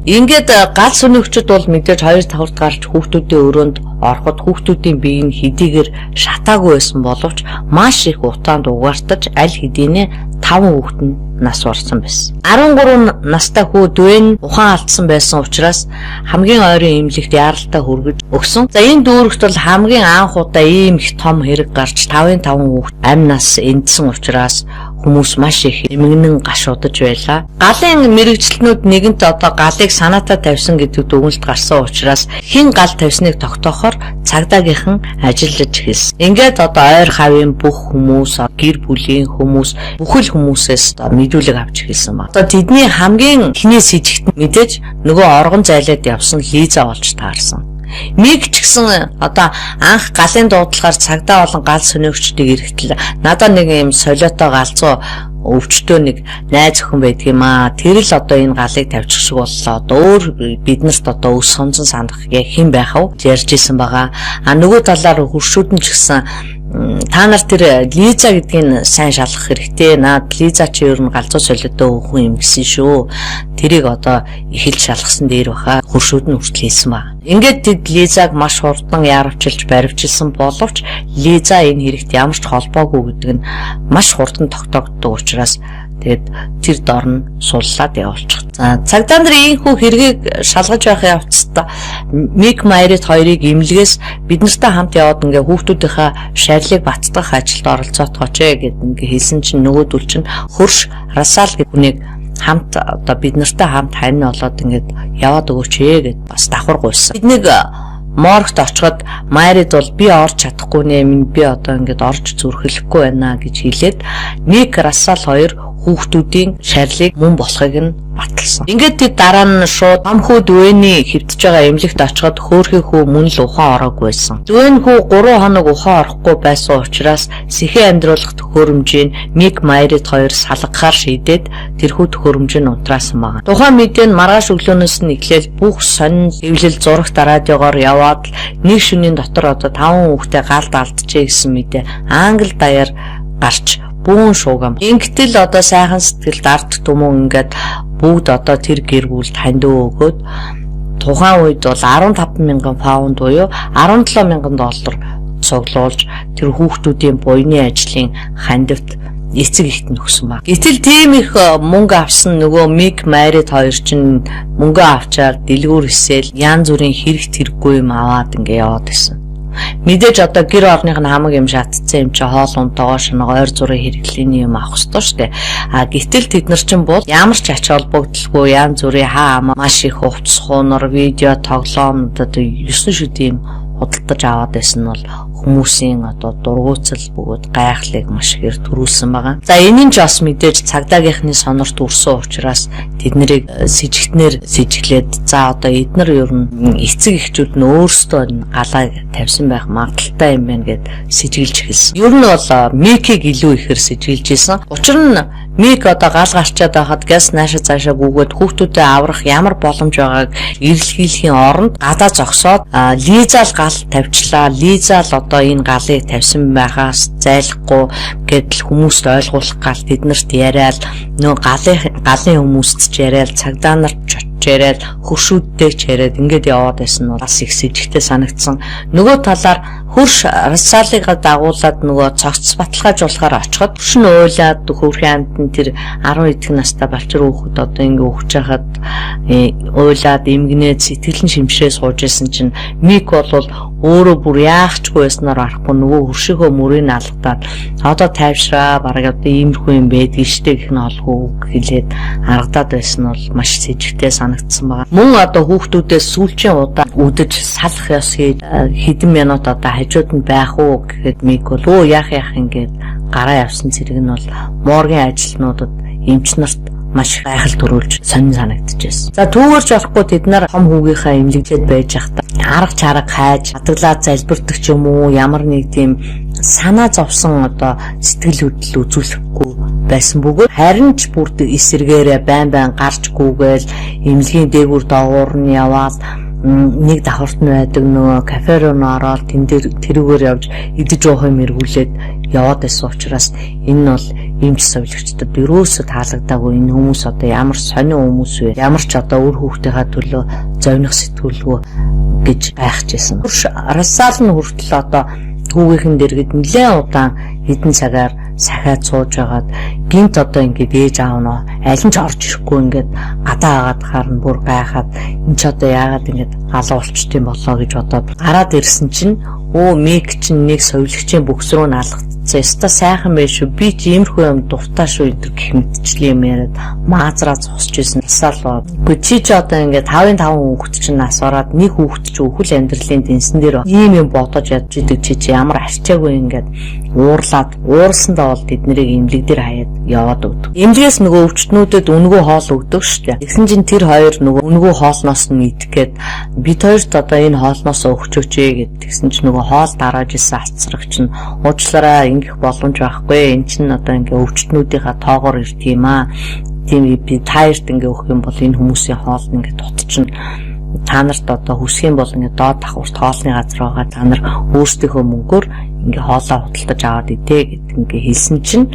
Ингээд гал сүнэгчд бол мэдээж 2 давхарт гарч хүүхдүүдийн өрөөнд ороход хүүхдүүдийн бие нь хэдийгээр шатаагүй байсан боловч маш их утаанд угаартаж аль хэдийнэ 5 хүүхэд нь нас барсан байсан. 13 настай хүү Дуэн ухаан алдсан байсан учраас хамгийн ойрын эмнэлэгт яаралтай хүргэж өгсөн. За энэ дүүрэгт бол хамгийн анх удаа ийм их том хэрэг гарч 5 хүүхэд амь нас эндсэн учраас хүмүүс маш их эмгэнэн гашуудаж байлаа. Галын мэрэгчлэнүүд нэгэнт одоо галыг санаатаа тавьсан гэдэг дүгнэлт гарсан учраас хэн гал тавьсныг тогтоохоор цагдаагийнхан ажиллаж эхэлсэн. Ингээд одоо ойр хавийн бүх хүмүүс, гэр бүлийн хүмүүс, бүхэл хүмүүсээс мэдүүлэг авч эхэлсэн ба. Одоо тэдний хамгийн ихнээс ижигт мэдээж нөгөө оргон зайлаад явсан Лиза болж таарсан. Мик ч гэсэн одоо анх галын дуудлагаар цагдаа болон гал сүнэгчдийг эргэтэл надад нэг юм солиотой галзуу өвчтөө нэг найз охин байдаг юм аа. Тэр л одоо энэ галыг тавьчих шиг боллоо. Одоо өөр биднэрт одоо өс сонзон санах яг хэн байх вэ? Ярьж исэн байгаа. Нөгөө талаар хуршүүд нь ч гэсэн та нар тэр Лиза гэдгийг сайн шалгах хэрэгтэй. Наад Лиза чи ер нь галзуу солиотой хүн юм гэсэн шүү. Тэрийг одоо эхэлж шалгасан дээр баха хуршүүд нь хүртэл хэлсэн ба. Ингээд тэд Лизаг маш хурдан яарвчилж баривчилсан боловч Лиза энэ хэрэгт ямар ч холбоогүй гэдэг нь маш хурдан тогтоогддог учраас тэгээд тэр дор нь суллаад явуулчих. За цагдаа нар ийхүү хэргийг шалгаж байх явцад Мик Майрид 2-ыг эмнэлгээс бид нартай хамт яваад ингээ хүүхдүүдийнхээ шарилыг баттгах ажилд оролцоотгооч гэдэг ингээ хэлсэн чинь нөгөөдөл чинь хөрш Расал гэдэг хүнийг хамт одоо бид нартай хамт харин болоод ингээд яваад өгөөч гэд бас давхар гуйсан. Биднийг моргт очиход Майрид бол би орж чадахгүй нэ минь би одоо ингээд орж зүрхлэхгүй байна гэж хэлээд Мик Расал 2 хүүхдүүдийн шарилыг мөн болохыг нь баталсан. Ингээд тэд дараа нь шууд амхүү Дуэний хэвтэж байгаа эмнэлэгт очиход хөөрхий хүү мөн л ухаан ороогүй байсан. Дуэн хүү 3 хоног ухаан орохгүй байсан учраас сэхээ амьдруулах төхөөрөмжийг Мик Майрид 2 салгахаар шийдээд тэрхүү төхөөрөмжийг унтраасан байна. Тухайн мэдээ нь маргааш өглөөнөөс нь эхлээл бүх сонин эвлэл зурагт радиогоор яваад нэг шөнийн дотор одоо 5 хүүхдээ галд алдчихэ гэсэн мэдээ англи даяар гарч бүүн шуугам. Ингэтэл одоо сайхан сэтгэлд ард түмэн ингээд бүгд одоо тэр гэр бүл танд өгөөд тухайн үед бол 15,000 паунд буюу $17,000 цуглуулж тэр хүүхдүүдийн буйны ажлын хандивт эцэг ихт нь өгсөн баг. Гэтэл тийм их мөнгө авсан нөгөө Мик Майрид 2 чинь мөнгө авчаар дэлгүүр хийсэл янз бүрийн хэрэг тэрэггүй юм аваад ингээ яваад байсан. Мэдээж одоо гэр орных нь хамаг юм шатцсан юм чи хоол унтагаа шинэ ойр зургийн хэрэглээний юм авах ёстой шүү дээ. Гэтэл тэд нар чинь бол ямар ч ач холбогдолгүй янз бүрийн хаа маш их хувцс хуунар видео тоглоомнуудад 9 шүд юм худалдаж аваад байсан нь бол хүмүүсийн одоо дургуутсал бөгөөд гайхлыг маш ихээр төрүүлсэн байгаа. За энэ нь ч бас мэдээж цагдаагийнхны сонорт өрсөн учраас тэднийг сэжигтнэр сэжиглээд за одоо эднэр ер нь эцэг эхчүүд нь өөрсдөө галаа тавьсан байх магадaltaй юм байна гэд сэжиглэж эхэлсэн. Ер нь бол Микийг илүү ихээр сэжиглэж исэн. Учир нь Мик одоо гал гарчаад байхад газ наашаа цаашаа гүгээд хүүхдүүдэд аврах ямар боломж байгааг эрэлхийлэхийн оронд гадаа зогсоод Лизал гал тавьчлаа. Лизал одоо энэ галыг тавьсан байхаас зайлахгүй гэдэл хүмүүст ойлгуулах гал тэднэрт яриад нөө галын хүмүүст ч яриад цагдаа нарт яриад хөршүүдтэй ч яриад ингээд яваад байсан нь бас их сэжигтэй санагдсан. Нөгөө талаар хөрш Расалыг дагуулад нөгөө цогц баталгаажуулахаар очиход хөрш нь уйлаад хөрхийн амт нь тэр 10 эдэх настай балчир хүүхэд одоо ингээд өгч хахад уйлаад эмгэнээд сэтгэлэн шимшээ сууж исэн чинь Мик бол өөрөө бүр яахчгүй байснаар арахгүй нөгөө хөршийнхөө мөрийг алгадаад одоо тайвшраа бараг одоо иймэрхүү юм байдгийг штэ гэх нь олгүй хэлээд аргадаад байсан бол маш сэжигтэй санагдсан байгаа. Мөн одоо хүүхдүүдээс сүүлчийн удаа үдэж салах ёс хийж хэдэн минут одоо хажууд нь байх уу гэхэд Мик бол өө яах ингээд гараа явсан зэрэг нь бол моргийн ажилтнуудад эмч нарт маш гайхал төрүүлж сонин санагдчихсэн. За түүгээрч болохгүй тэд нар том хүүгийнхаа эмнэлэгдээд байж захта арга чарга хайж хатаглаад залбирдаг ч юм уу ямар нэг тийм санаа зовсон одоо сэтгэл хөдлөл үзүүлэхгүй байсан бөгөөд харин ч бүр эсэргээрээ байн гарч гүгээл эмнэлгийн дээгүүр доогуур нь яваад нэг давхарт нь байдаг нөгөө кафе руу ороод тэн дээр тэрүүгээр явж идэж уух юм эргүүлээд яваад байсан учраас энэ нь бол эмч совилогчдод ерөөсөө таалагдаагүй. Энэ хүмүүс одоо ямар сонин хүмүүс вэ? Ямар ч одоо үр хүүхдийнхаа төлөө зовних сэтгүүлгүй гэж гайхажсэн. Расал нь хүртэл одоо түүгийнхэн дэргэд нэлээд удаан хэдэн цагаар сахиад сууж агаад гинт одоо ингээд ээж аав нь аль нь ч орж ирэхгүй ингээд гадаа агаад харна бүр гайхаад энэ ч одоо яагаад ингээд галаа болчт юм болоо гэж бодоод гараад ирсэн чинь Мик чинь нэг совилогчийн бүкс рүү наалгацсан. Яста сайхан байх шүү. Би ч иймэрхүү юм дуртай шүү энэ гэх мэтчлээ юм яриад маазраа зогсож ирсэн. Асаал. Чи ч одоо ингээд 5-5 хүүхэд чинь нас ороод нэг хүүхэд ч өвхөл амьдралын дэнсэн дээр ийм юм бодож ядж идэг чи ямар арчаагүй ингээд уурсандаа бол тэднийг эмнэлэг дээр хаяад яваад өгдөг. Эмнэлгээс нөгөө өвчтнүүдэд өнгөө хоол өгдөг шүү дээ. Тэгсэн чинь тэр хоёр нөгөө өнгөө хоолноос нь идэх гээд бид хоёрт одоо энэ хоолноос өгч өгч гэд тэгсэн чинь нөгөө хоол дарааж исэн ацрагч нь уучлаарай ингэх боломж байхгүй. Эн чинь одоо ингээ өвчтнүүдийнхаа тоогоор ирдэг юм аа. Тийм би таарт ингээ өгөх юм бол энэ хүмүүсийн хоол ингээ дутчихна. Та нарт одоо хүсэх юм бол ингээ доод давхурт хоолны газар байгаа та нар өөрсдийнхөө мөнгөөр ингээ хоолоо худалдаж аваад идэ гэдэг ингээ хэлсэн чинь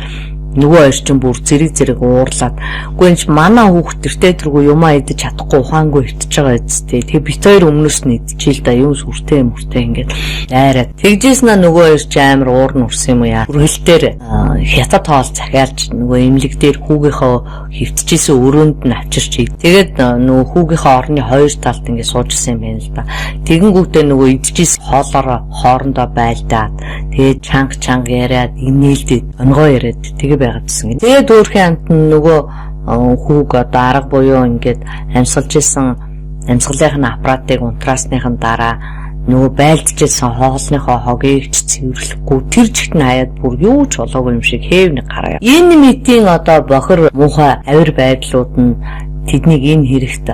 нөгөө хоёр чинь бүр зэрэг уурлаад үгүй энэ манай хүүхд тэртээ тэргүй юмаа идэж чадахгүй ухаангүй итж байгаа үсттэй. Тэгээ бит хоёр өмнөөс нь идчихэл да юм сүртэй ингээд дайраад тэгжээснаа нөгөө хоёр чи амар уур нь урсан юм яа. Үргэлтээр хятад хоол захиалж нөгөө эмнэлэг дээр хүүгийнхөө хөвтчихсэн өрөөнд нь авчирч ий. Тэгээд нөгөө хүүгийнхээ орны хоёр талд ингээд суужсэн юм байна л да. Тэгэнгүүтээ нөгөө идчихсэн хоолороо хоорондоо байлдаад тэгээд чанга яриад инээлдээд онгоо яриад тэгээ байгаадсэн. Тэгээд өөрхийн амт нөгөө хүүг одоо арга буюу ингээд амьсгалж исэн амьсгалын аппаратыг унтраасныхан дараа нөгөө байлдчихсан хоолныхоо хогийг ч цэвэрлэхгүй тэр жигт нь хаяад бүр юу ч болоогүй юм шиг хээвний гараа. Энэ мэтийн одоо бохир муухай авир байдлууд нь тэднийг энэ хэрэгт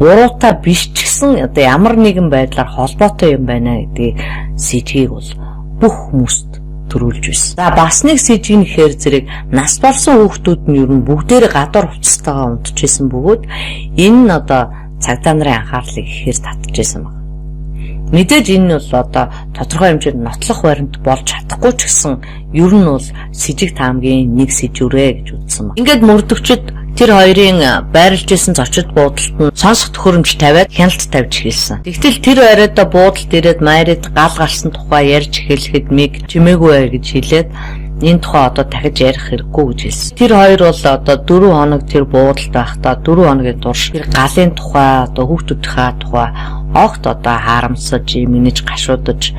буруутай биш ч гэсэн одоо ямар нэгэн байдлаар холбоотой юм байна гэдгийг сэжгийг бол бүх хүмүүст төрүүлж байсан. За бас нэг сэжиг нэхэр зэрэг нас болсон хүүхдүүд нь ер нь бүгдээр гадар хувцастайгаа унтчихсэн бөгөөд энэ нь одоо цагдаа нарын анхаарлыг ихээр татчихсан байна. Мэдээж энэ нь бол одоо тодорхой хэмжээнд нотлох баримт болж чадахгүй ч гэсэн ер нь бол сэжиг таамгийн нэг сэжвэрээ гэж үзсэн байна. Ингээд мөрдөгчд тэр хоёрын байрлаж исэн зочид буудалд нь сонсох төхөөрөмж тавиад хяналт тавьж эхэлсэн. Тэгтэл тэр оройдоо буудалд ирээд Майрид гал гарсан тухай ярьж эхлэхэд Мик чимээгүй гэж хэлээд энэ тухай одоо дахиж ярих хэрэггүй гэж хэлсэн. Тэр хоёр бол одоо 4 хоног тэр буудалд байхдаа 4 хоногийн турш тэр галын тухай одоо хүүхдүүдийнхээ тухай огт одоо харамсаж, минэж гашуудаж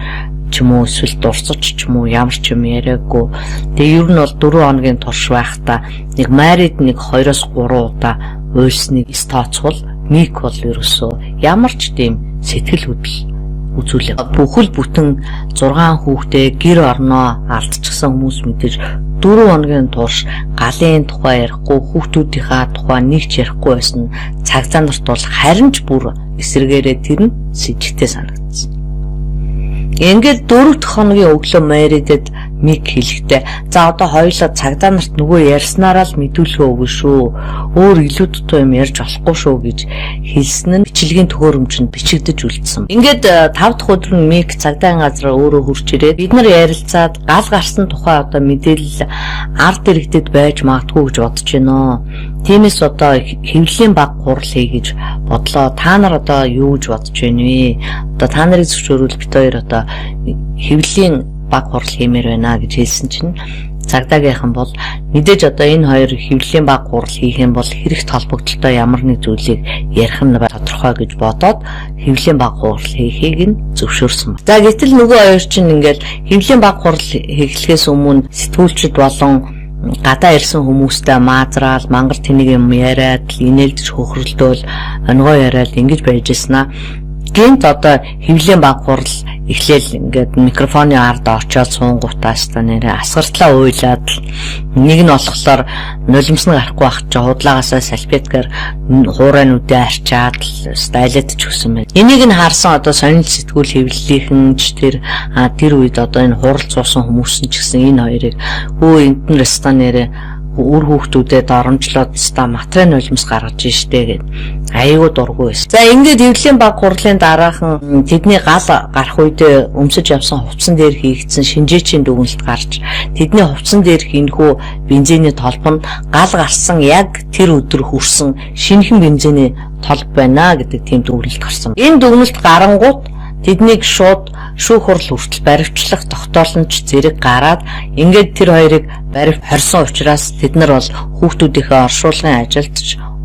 ч юм уу эсвэл дурсаж ч юм уу ямар ч юм яриаггүй. Тэгээ ер нь бол 4 хоногийн турш байхдаа нэг Майрид нэг 2-3 удаа уйлсныг тооцвол Мик бол ерөөсөө ямар ч тийм сэтгэл хөдлөл үзүүлэг. Бүхэл бүтэн 6 хүүхдээ гэр орноо алдчихсан хүмүүс мэдээж 4 хоногийн турш галын тухай ярихгүй, хүүхдүүдийнхаа тухай нэг ч ярихгүй байсан цагдаа нарт бол харин ч бүр эсэргээрээ тэр нь сэжигтэй санагдсан. Ингээд 4 дахь хоногийн өглөө Мэридэд Мик хэлэхдээ за одоо хоёулаа цагдаа нарт нөгөө ярьснараа л мэдүүлгээ өгнө шүү. Өөр илүү дутуу юм ярьж болохгүй шүү гэж хэлсэн нь бичлэгийн төхөөрөмжөнд бичигдэж үлдсэн. Ингээд 5 дахь өдөр нь Мик цагдаагийн газар өөрөө хурж ирээд бид нар ярилцаад гал гарсан тухай одоо мэдээлэл ард иргэдэд байж магадгүй гэж бодож байна. Тиймээс одоо хэвлэлийн баг гурал хий гэж бодлоо. Та нар одоо юу гэж бодож байна вэ? Одоо та нарыг зөвшөөрвөл бид хоёр одоо хэвлэлийн баг гурал хиймээр байна гэж хэлсэн чинь цагдаагийнхан бол мэдээж одоо энэ хоёр хэвлэлийн баг гурал хийх юм бол хэрэгт холбогдолтой ямар нэг зүйлийг ярих нь тодорхой гэж бодоод хэвлэлийн баг гурал хийхийг нь зөвшөөрсөн. За гэтэл нөгөө хоёр чинь ингээл хэвлэлийн баг гурал хийхлээс өмнө сэтгүүлчд болон гадаа ирсэн хүмүүстэй маазраал мангар тэнийг юм яриад инээлдэж хөхрөлдөөл онгоо яриад ингэж байж яснаа. Гэнт одоо хэвлэлийн баг гурал эхлээл ингээд микрофоны ард очоод суунгуудаас та нэрээ асгартлаа уйлаад нэг нь болохоор нулимс нь гарахгүй байх чи худлаагаасаа салфеткаар хуурайнуудаа арчаад стайлет ч өгсөн байна. Энийг нь харсан одоо сонир сэтгүүл хэвлэлийнхэн ч тэр үед одоо энэ хурал цуусан хүмүүс нь ч гэсэн энэ хоёрыг энд нь ресторанерээ үр хүүхдүүдэд оромжлоод ста материал нулимс гаргаж штэ гэд аюу дургүй байсан. За ингээд хэвлэлийн баг гурлын дараахан тэдний гал гарах үед өмсөж явсан хувцсан дээр хийгдсэн шинжээчийн дүгнэлт гарч тэдний хувцсан дээрх энэхүү бензиний толбо нь гал гарсан яг тэр өдөр хүрсэн шинэхэн бензиний толбо байна гэдэг тийм дүгнэлт гарсан. Энэ дүгнэлт гарангууд тэднийг шууд шүүх хурал хүртэл баривчлах тогтоолнч зэрэг гараад ингээд тэр хоёрыг барив хорсон учраас тэд нар бол хүүхдүүдийнхээ оршуулгын ажилд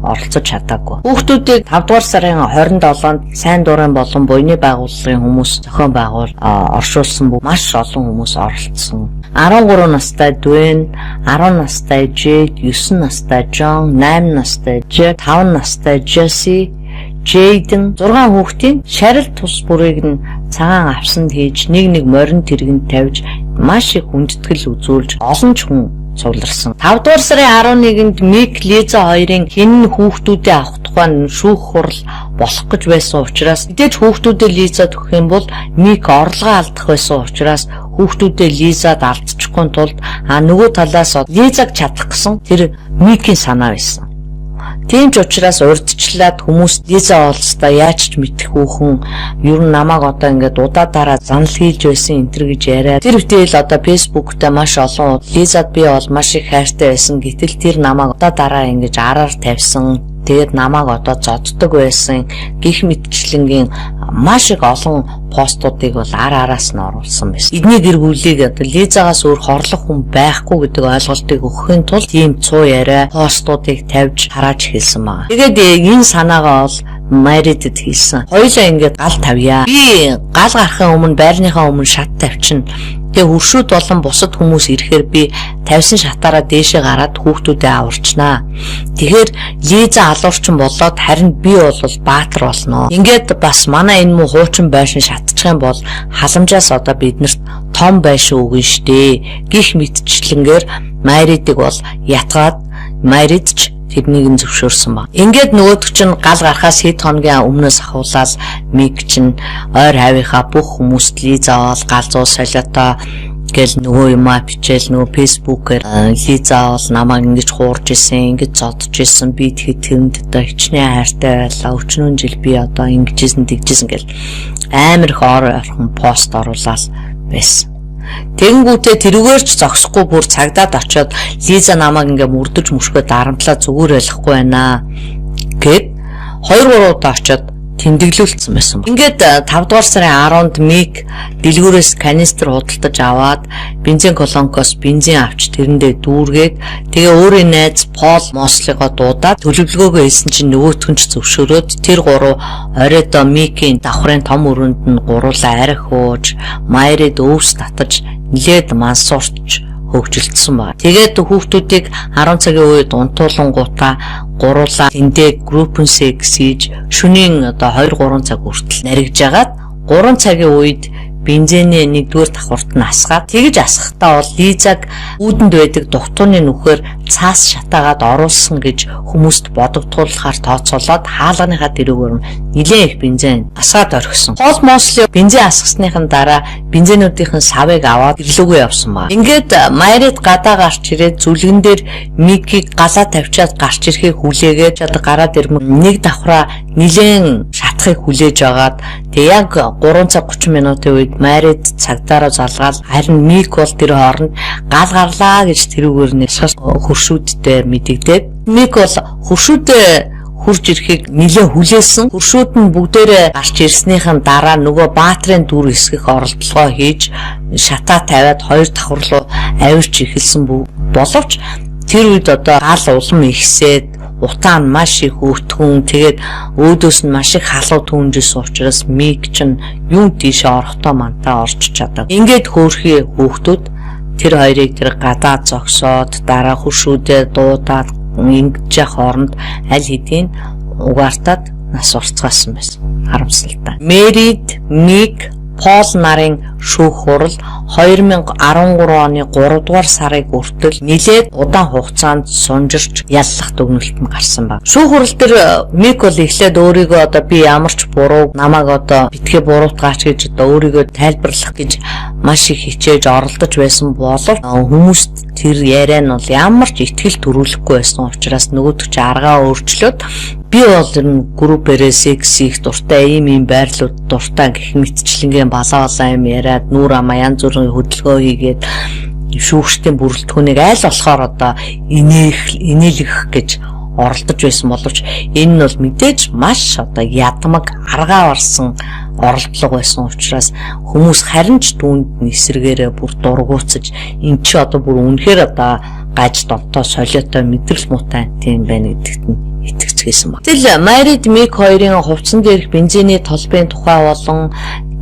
оролцож чадаагүй. Хүүхдүүдийг 5 дугаар сарын 27-нд сайн дурын болон буйны байгууллагын хүмүүс зохион байгуул оршуулсан маш олон хүмүүс оролцсон. 13 настай Дуэн, 10 настай Джейд, 9 настай Джон, 8 настай Джек, 5 настай Джесси, Джейден 6 хүүхдийн шарил тус бүрийг нь цагаан авсанд хийж нэг морин тэргэнд тавьж маш их хүндэтгэл үзүүлж олон ч хүн цугларсан. 5 дугаар сарын 11-нд Мик Лиза хоёрын хин хүүхдүүдээ авах тухай шүүх хурал болох гэж байсан учраас мэдээж хүүхдүүдээ Лизад өгөх юм бол Мик орлогоо алдах байсан учраас хүүхдүүдээ Лизад алдчихгүй тулд нөгөө талаас Лизаг чадах гэсэн тэр Микийн санаа байсан. Тийм ч учраас урдчлаад хүмүүс Лиза олстой яаж ч мэдэх хүүхэн ер нь намайг одоо ингээд удаа дараа занал хийж байсан энтэр гэж яриад тэр үтэл одоо фэйсбүүктэй маш олон Лизад би бол маш их хайртай байсан гэтэл тэр намайг удаа дараа ингэж араар тавьсан тэгээд намайг одоо зоддог байсан гих мэтчлэнгийн маш их олон постуудыг бол араас нь оруулсан байсан. Эдний гэргүүлийг одоо Лизагаас өөр хорлох хүн байхгүй гэдэг ойлголтыг өгөхийн тулд тийм цуу яриа постуудыг тавьж харааж хэлсэн байна. Тэгээд энэ санаагаа бол Мэридэд хэлсэн. Хоёулаа ингээд гал тавья. Би гал гарахын өмнө байрныхаа өмнө шат тавьчихна. Тэгээ хуршүүд болон бусад хүмүүс ирэхээр би тавьсан шатаараа дээшээ гараад хүүхдүүдэд аварчнаа. Тэгэхээр Лиза алуурчин болоод харин би бол баатар болно. Ингээд бас манай энэ муу хуучин байшин шатчих юм бол халамжаас одоо биднэрт том байшин өгнө штэ. Гих мэтчлэнгээр Мэридэг бол ятгаад Мэридч тэрнийг нь зөвшөөрсөн баг. Ингээд нөгөөдөг чинь гал гарахаас хэд хоногийн өмнөөс ахуулаад Мик чинь ойр хавийнхаа бүх хүмүүст Лиза бол галзуу солиотой гэл нөгөө юм бичээл нөгөө фэйсбүүкээр Лиза бол намайг ингэж хуурж исэн, ингэж зодж исэн, би тэгэхэд тэрэнд одоо хичнээн хайртай байлаа. Өчнөө жил би одоо ингэжсэн тэгжсэн гэл амар их орхон пост оруулаад байсан. Тэгэнгүүтээ тэрүүгээр ч зогсохгүй бүр цагдаад очиод Лиза намайг ингээ мөрдөж мөшгөө дарамтлаа зүгээр байлахгүй байна гэд 2-3 удаа очиод тэмдэглүүлсэн байсан. Ингээд 5 дугаар сарын 10-нд Мик дэлгүүрээс канистр худалдаж аваад бензин колонкоос бензин авч тэрэндээ дүүргээд тэгээ өөрийн найз Пол Мослигоо дуудаад төлөвлөгөөгөө хэлсэн чинь нөгөөтгөн ч зөвшөөрөөд тэр гурав оройдоо Микийн давхрын том өрөөнд нь гуруулаа арх хууж Майрид өвс татаж нилээд мансуурч хөгжилдсөн байна. Тэгээд хүүхдүүдийг 10 цагийн үед унтуулангуудаа гуруулаа тэндээ группэн секс хийж шөнийн одоо 2-3 цаг хүртэл наригж агаад 3 цагийн үед бензиний 1-р давхурт нь асгаад тэгж асахдаа бол Лизаг үүдэнд байдаг дугтууны нүхээр цаас шатаагаад оруулсан гэж хүмүүст бодогдуулахаар тооцоолоод хаалганыхаа дэрүүгээр нэлээд их бензин асгаад орхисон. Пол Мосли бензин асгасныхын дараа бензинүүдийн савыг аваад ирлүүгээ явсан ба. Ингээд Майрит гадаа гарч ирээд зүлгэн дээр Микийг галаа тавьчаад гарч ирэхийг хүлээгээд чад гараад ирмэг нэг давхраа нэлээд шатахыг хүлээж агаад тэг яг 3 цаг 30 минутын үед Майрит цагдаараа залгаал харин Мик бол тэр хооронд гал гарлаа гэж тэрүүгээр нэг хөршүүдтэй мэдэгдээд Мик бол хөршүүдээ хурж ирэхийг нэлээд хүлээсэн. Хөршүүд нь бүгдээрээ гарч ирснийхэн дараа нөгөө баатрын дүр хэсгэх оролдлогоо хийж шатаа тавиад 2 давхар руу авирч эхэлсэн боловч тэр үед одоо гал улам ихсээд утаа нь маш их өвтгөн тэгээд өөдөөс нь маш их халуу түүнжсэн учраас Мик чинь юун тийшээ орохдоо мантаа орж чадав. Ингээд хөөрхий хүүхдүүд тэр хоёрыг тэр гадаа зогсоод дараа хөршүүдэд дуудаад ингэж хооронд аль хэдийн угаартаад нас урцгаасан байсан. Харамсалтай. Мэрид, Мик, Пол нарын шүүх хурал 2013 оны 3 дугаар сарын хүртэл нэлээд удаан хугацаанд сунжирч яллах дүгнэлтэнд гарсан баг. Шүүх хурал дээр Мик бол эхлээд өөрийгөө одоо би ямар ч буруу намайг одоо битгий буруутгаач гэж одоо өөрийгөө тайлбарлах гэж маш их хичээж оролдож байсан боловч хүмүүст тэр яриа нь бол ямар ч ихтгэл төрүүлэхгүй байсан учраас нөгөөдөг чи аргаа өөрчлөөд би бол энэ группээрээ секси их дуртай ийм байрлууд дуртай гэх мэтчлэнгийн балаа юм яриад нүүр амаа янз бүрийн хөдөлгөөн хийгээд шүүгчдийн бүрэлдэхүүнийг аль болохоор одоо инээлгэх гэж оролдож байсан боловч энэ нь бол мэдээж маш одоо ядмаг аргаа барсан оролдлого байсан учраас хүмүүс харин ч түүнд эсрэгээрээ бүр дургуутсаж эн чи одоо бүр үнэхээр одоо гаж довтоо солиотой мэдрэл муутай тийм байна гэдэгт нь итгэцгээсэн баг. Тэгэл Майрит Мик хоёрын хувцсан дээрх бензиний толбын тухай болон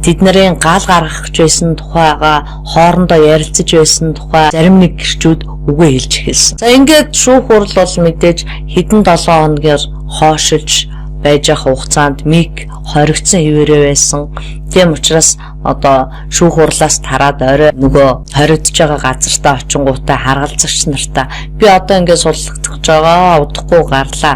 тэд нарын гал гаргах гэж байсан тухайга хоорондоо ярилцаж байсан тухай зарим нэг гэрчүүд үгээ хэлж эхэлсэн. За ингээд шүүх хурал бол мэдээж хэдэн 7 хоногийн хоошилж байж ах хугацаанд Мик хоригдсон хിവэрээ байсан. Тийм учраас одоо шүүх хурлаас тараад орой нөгөө хоригдож байгаа газартаа очингуудаа харгалзагч нартаа би одоо ингээд суллагдах байгаа удахгүй гарлаа.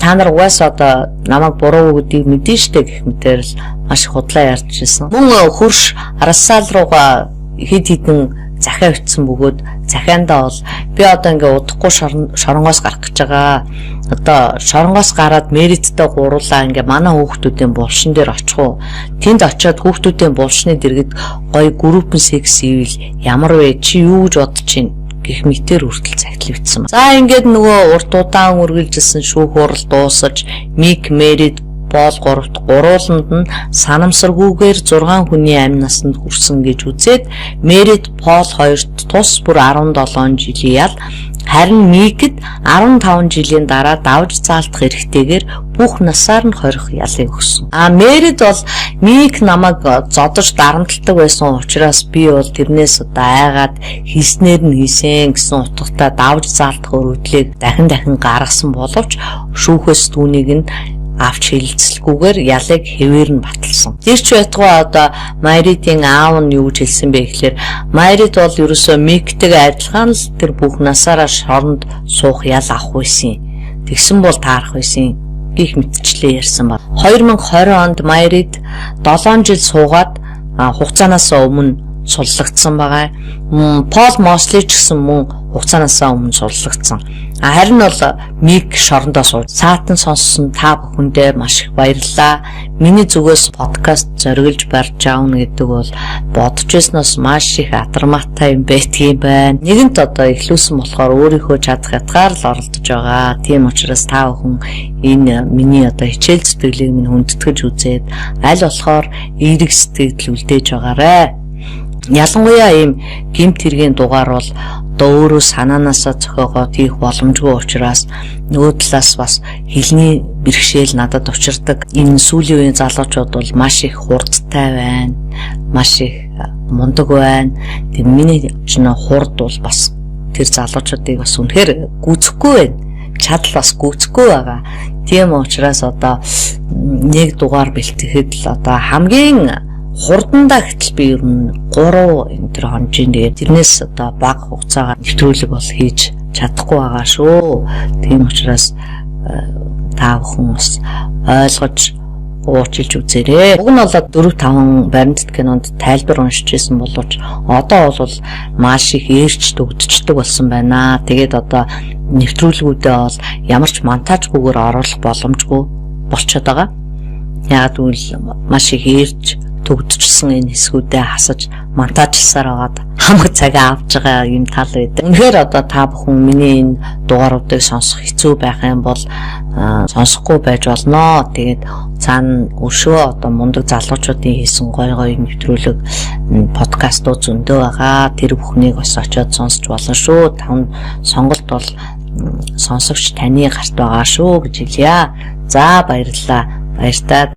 Та нар угаасаа одоо намайг буруу гэдгийг мэдэн штэ гэх мэтээр л маш худлаа ярьж ирсэн. Мөн хөрш Арсаал руугаа хэд хэдэн захиа өтсөн бөгөөд захиандаа бол би одоо ингээ удахгүй шоронгоос гарах гэж байгаа. Одоо шоронгоос гараад Мэриттэй гуруулаа ингээ манай хүүхдүүдийн булшин дээр очих уу. Тэнд очиод хүүхдүүдийн булшны дэргэд гоё группэн секс ивэл ямар вэ? Чи юу гэж бодож чинь? Гэх мэтээр хүртэл цагтлагдсан. За ингээд нөгөө урт удаан үргэлжилсэн шүүх хурал дуусаж Мик, Мэрит, Пол гурууланд нь санамсаргүйгээр 6 хүний амь насанд хүрсэн гэж үзээд Мэрит, Пол хоёрт тус бүр 17 жилийн ял харин Микэд 15 жилийн дараа давж заалтах эрхтэйгээр бүх насаар нь хорих ялыг өгсөн. Мэрит бол Мик намайг зодож дарамталдаг байсан учраас би бол тэрнээс одоо айгаад хийснээр нь хийсэн гэсэн утгатай давж заалтах өргөдлийг дахин гаргасан боловч шүүхээс түүнийг нь авч хэлцэлгүйгээр ялыг хэвээр нь баталсан. Тэрч байтугай одоо Майритийн аав нь юу гэж хэлсэн бэ гэхээр Майрит бол ерөөсөө Миктэйгээ адилхан л тэр бүх насаараа шоронд суух ял авах байсан. Тэгсэн бол таарах байсан гих мэтчлээ ярьсан ба. 2020 онд Майрит 7 жил суугаад хугацаанаас өмнө суллагдсан байгаа. Пол Мосли ч гэсэн мөн хугацаанаас өмнө суллагдсан. Харин бол Мик шорондоо сууж саатан сонссон та бүхэндээ маш их баярлалаа. Миний зүгээс подкаст зориулж барьж аавна гэдэг бол бодож ирснээс маш их атармаатай юм байдгийн байна. Нэгэнт одоо эхлүүлсэн болохоор өөрийнхөө чадах ятгаар л оролдож байгаа. Тийм учраас та бүхэн энэ миний одоо хичээл зүтгэлийг минь хүндэтгэж үзээд аль болохоор эерэг сэтгэл үлдээж байгаарэ. Ялангуяа ийм гэмт хэргийн дугаар бол одоо өөрөө санаанаасаа зохиогоод хийх боломжгүй учраас нөгөө талаас бас хэлний бэрхшээл надад учирдаг. Энэ сүүлийн үеийн залуучууд бол маш их хурдтай байна. Маш их мундаг байна. Тэг миний чинь хурд бол бас тэр залуучуудыг бас үнэхээр гүцэхгүй байна. Чадал бас гүцэхгүй байгаа. Тийм учраас одоо нэг дугаар бэлтгэхэд л одоо хамгийн хурдандаа гэтэл би ер нь 3 энэ төр хонжийн тэгээд тэрнээс одоо бага хугацаагаар нэвтрүүлэг бол хийж чадахгүй байгаа шүү. Тийм учраас та бүхэн бас ойлгож уучлж үзээрэй. Уг нь болоод 4-5 баримтат кинонд тайлбар уншижсэн боловч одоо бол маш их ээрч төгжчихдөг болсон байна. Тэгээд одоо нэвтрүүлгүүдээ бол ямар ч монтажгүйгээр оруулах боломжгүй болчиход байгаа. Яг үл маш их ээрч төгжчихсэн энэ хэсгүүдээ хасаж монтажлсаар байгаад хамаг цагаа авч байгаа юм тал байдаг. Үнэхээр одоо та бүхэн миний энэ дугааруудыг сонсох хэцүү байх юм бол сонсохгүй байж болно. Тэгээд цаана өшөө одоо мундаг залуучуудын хийсэн гой нэвтрүүлэг подкастууд зөндөө байгаа. Тэр бүхнийг бас очиод сонсч болно шүү. Таван сонголт бол сонсогч таны гарт байгаа шүү гэж хэлье. За баярлалаа. Баяртай.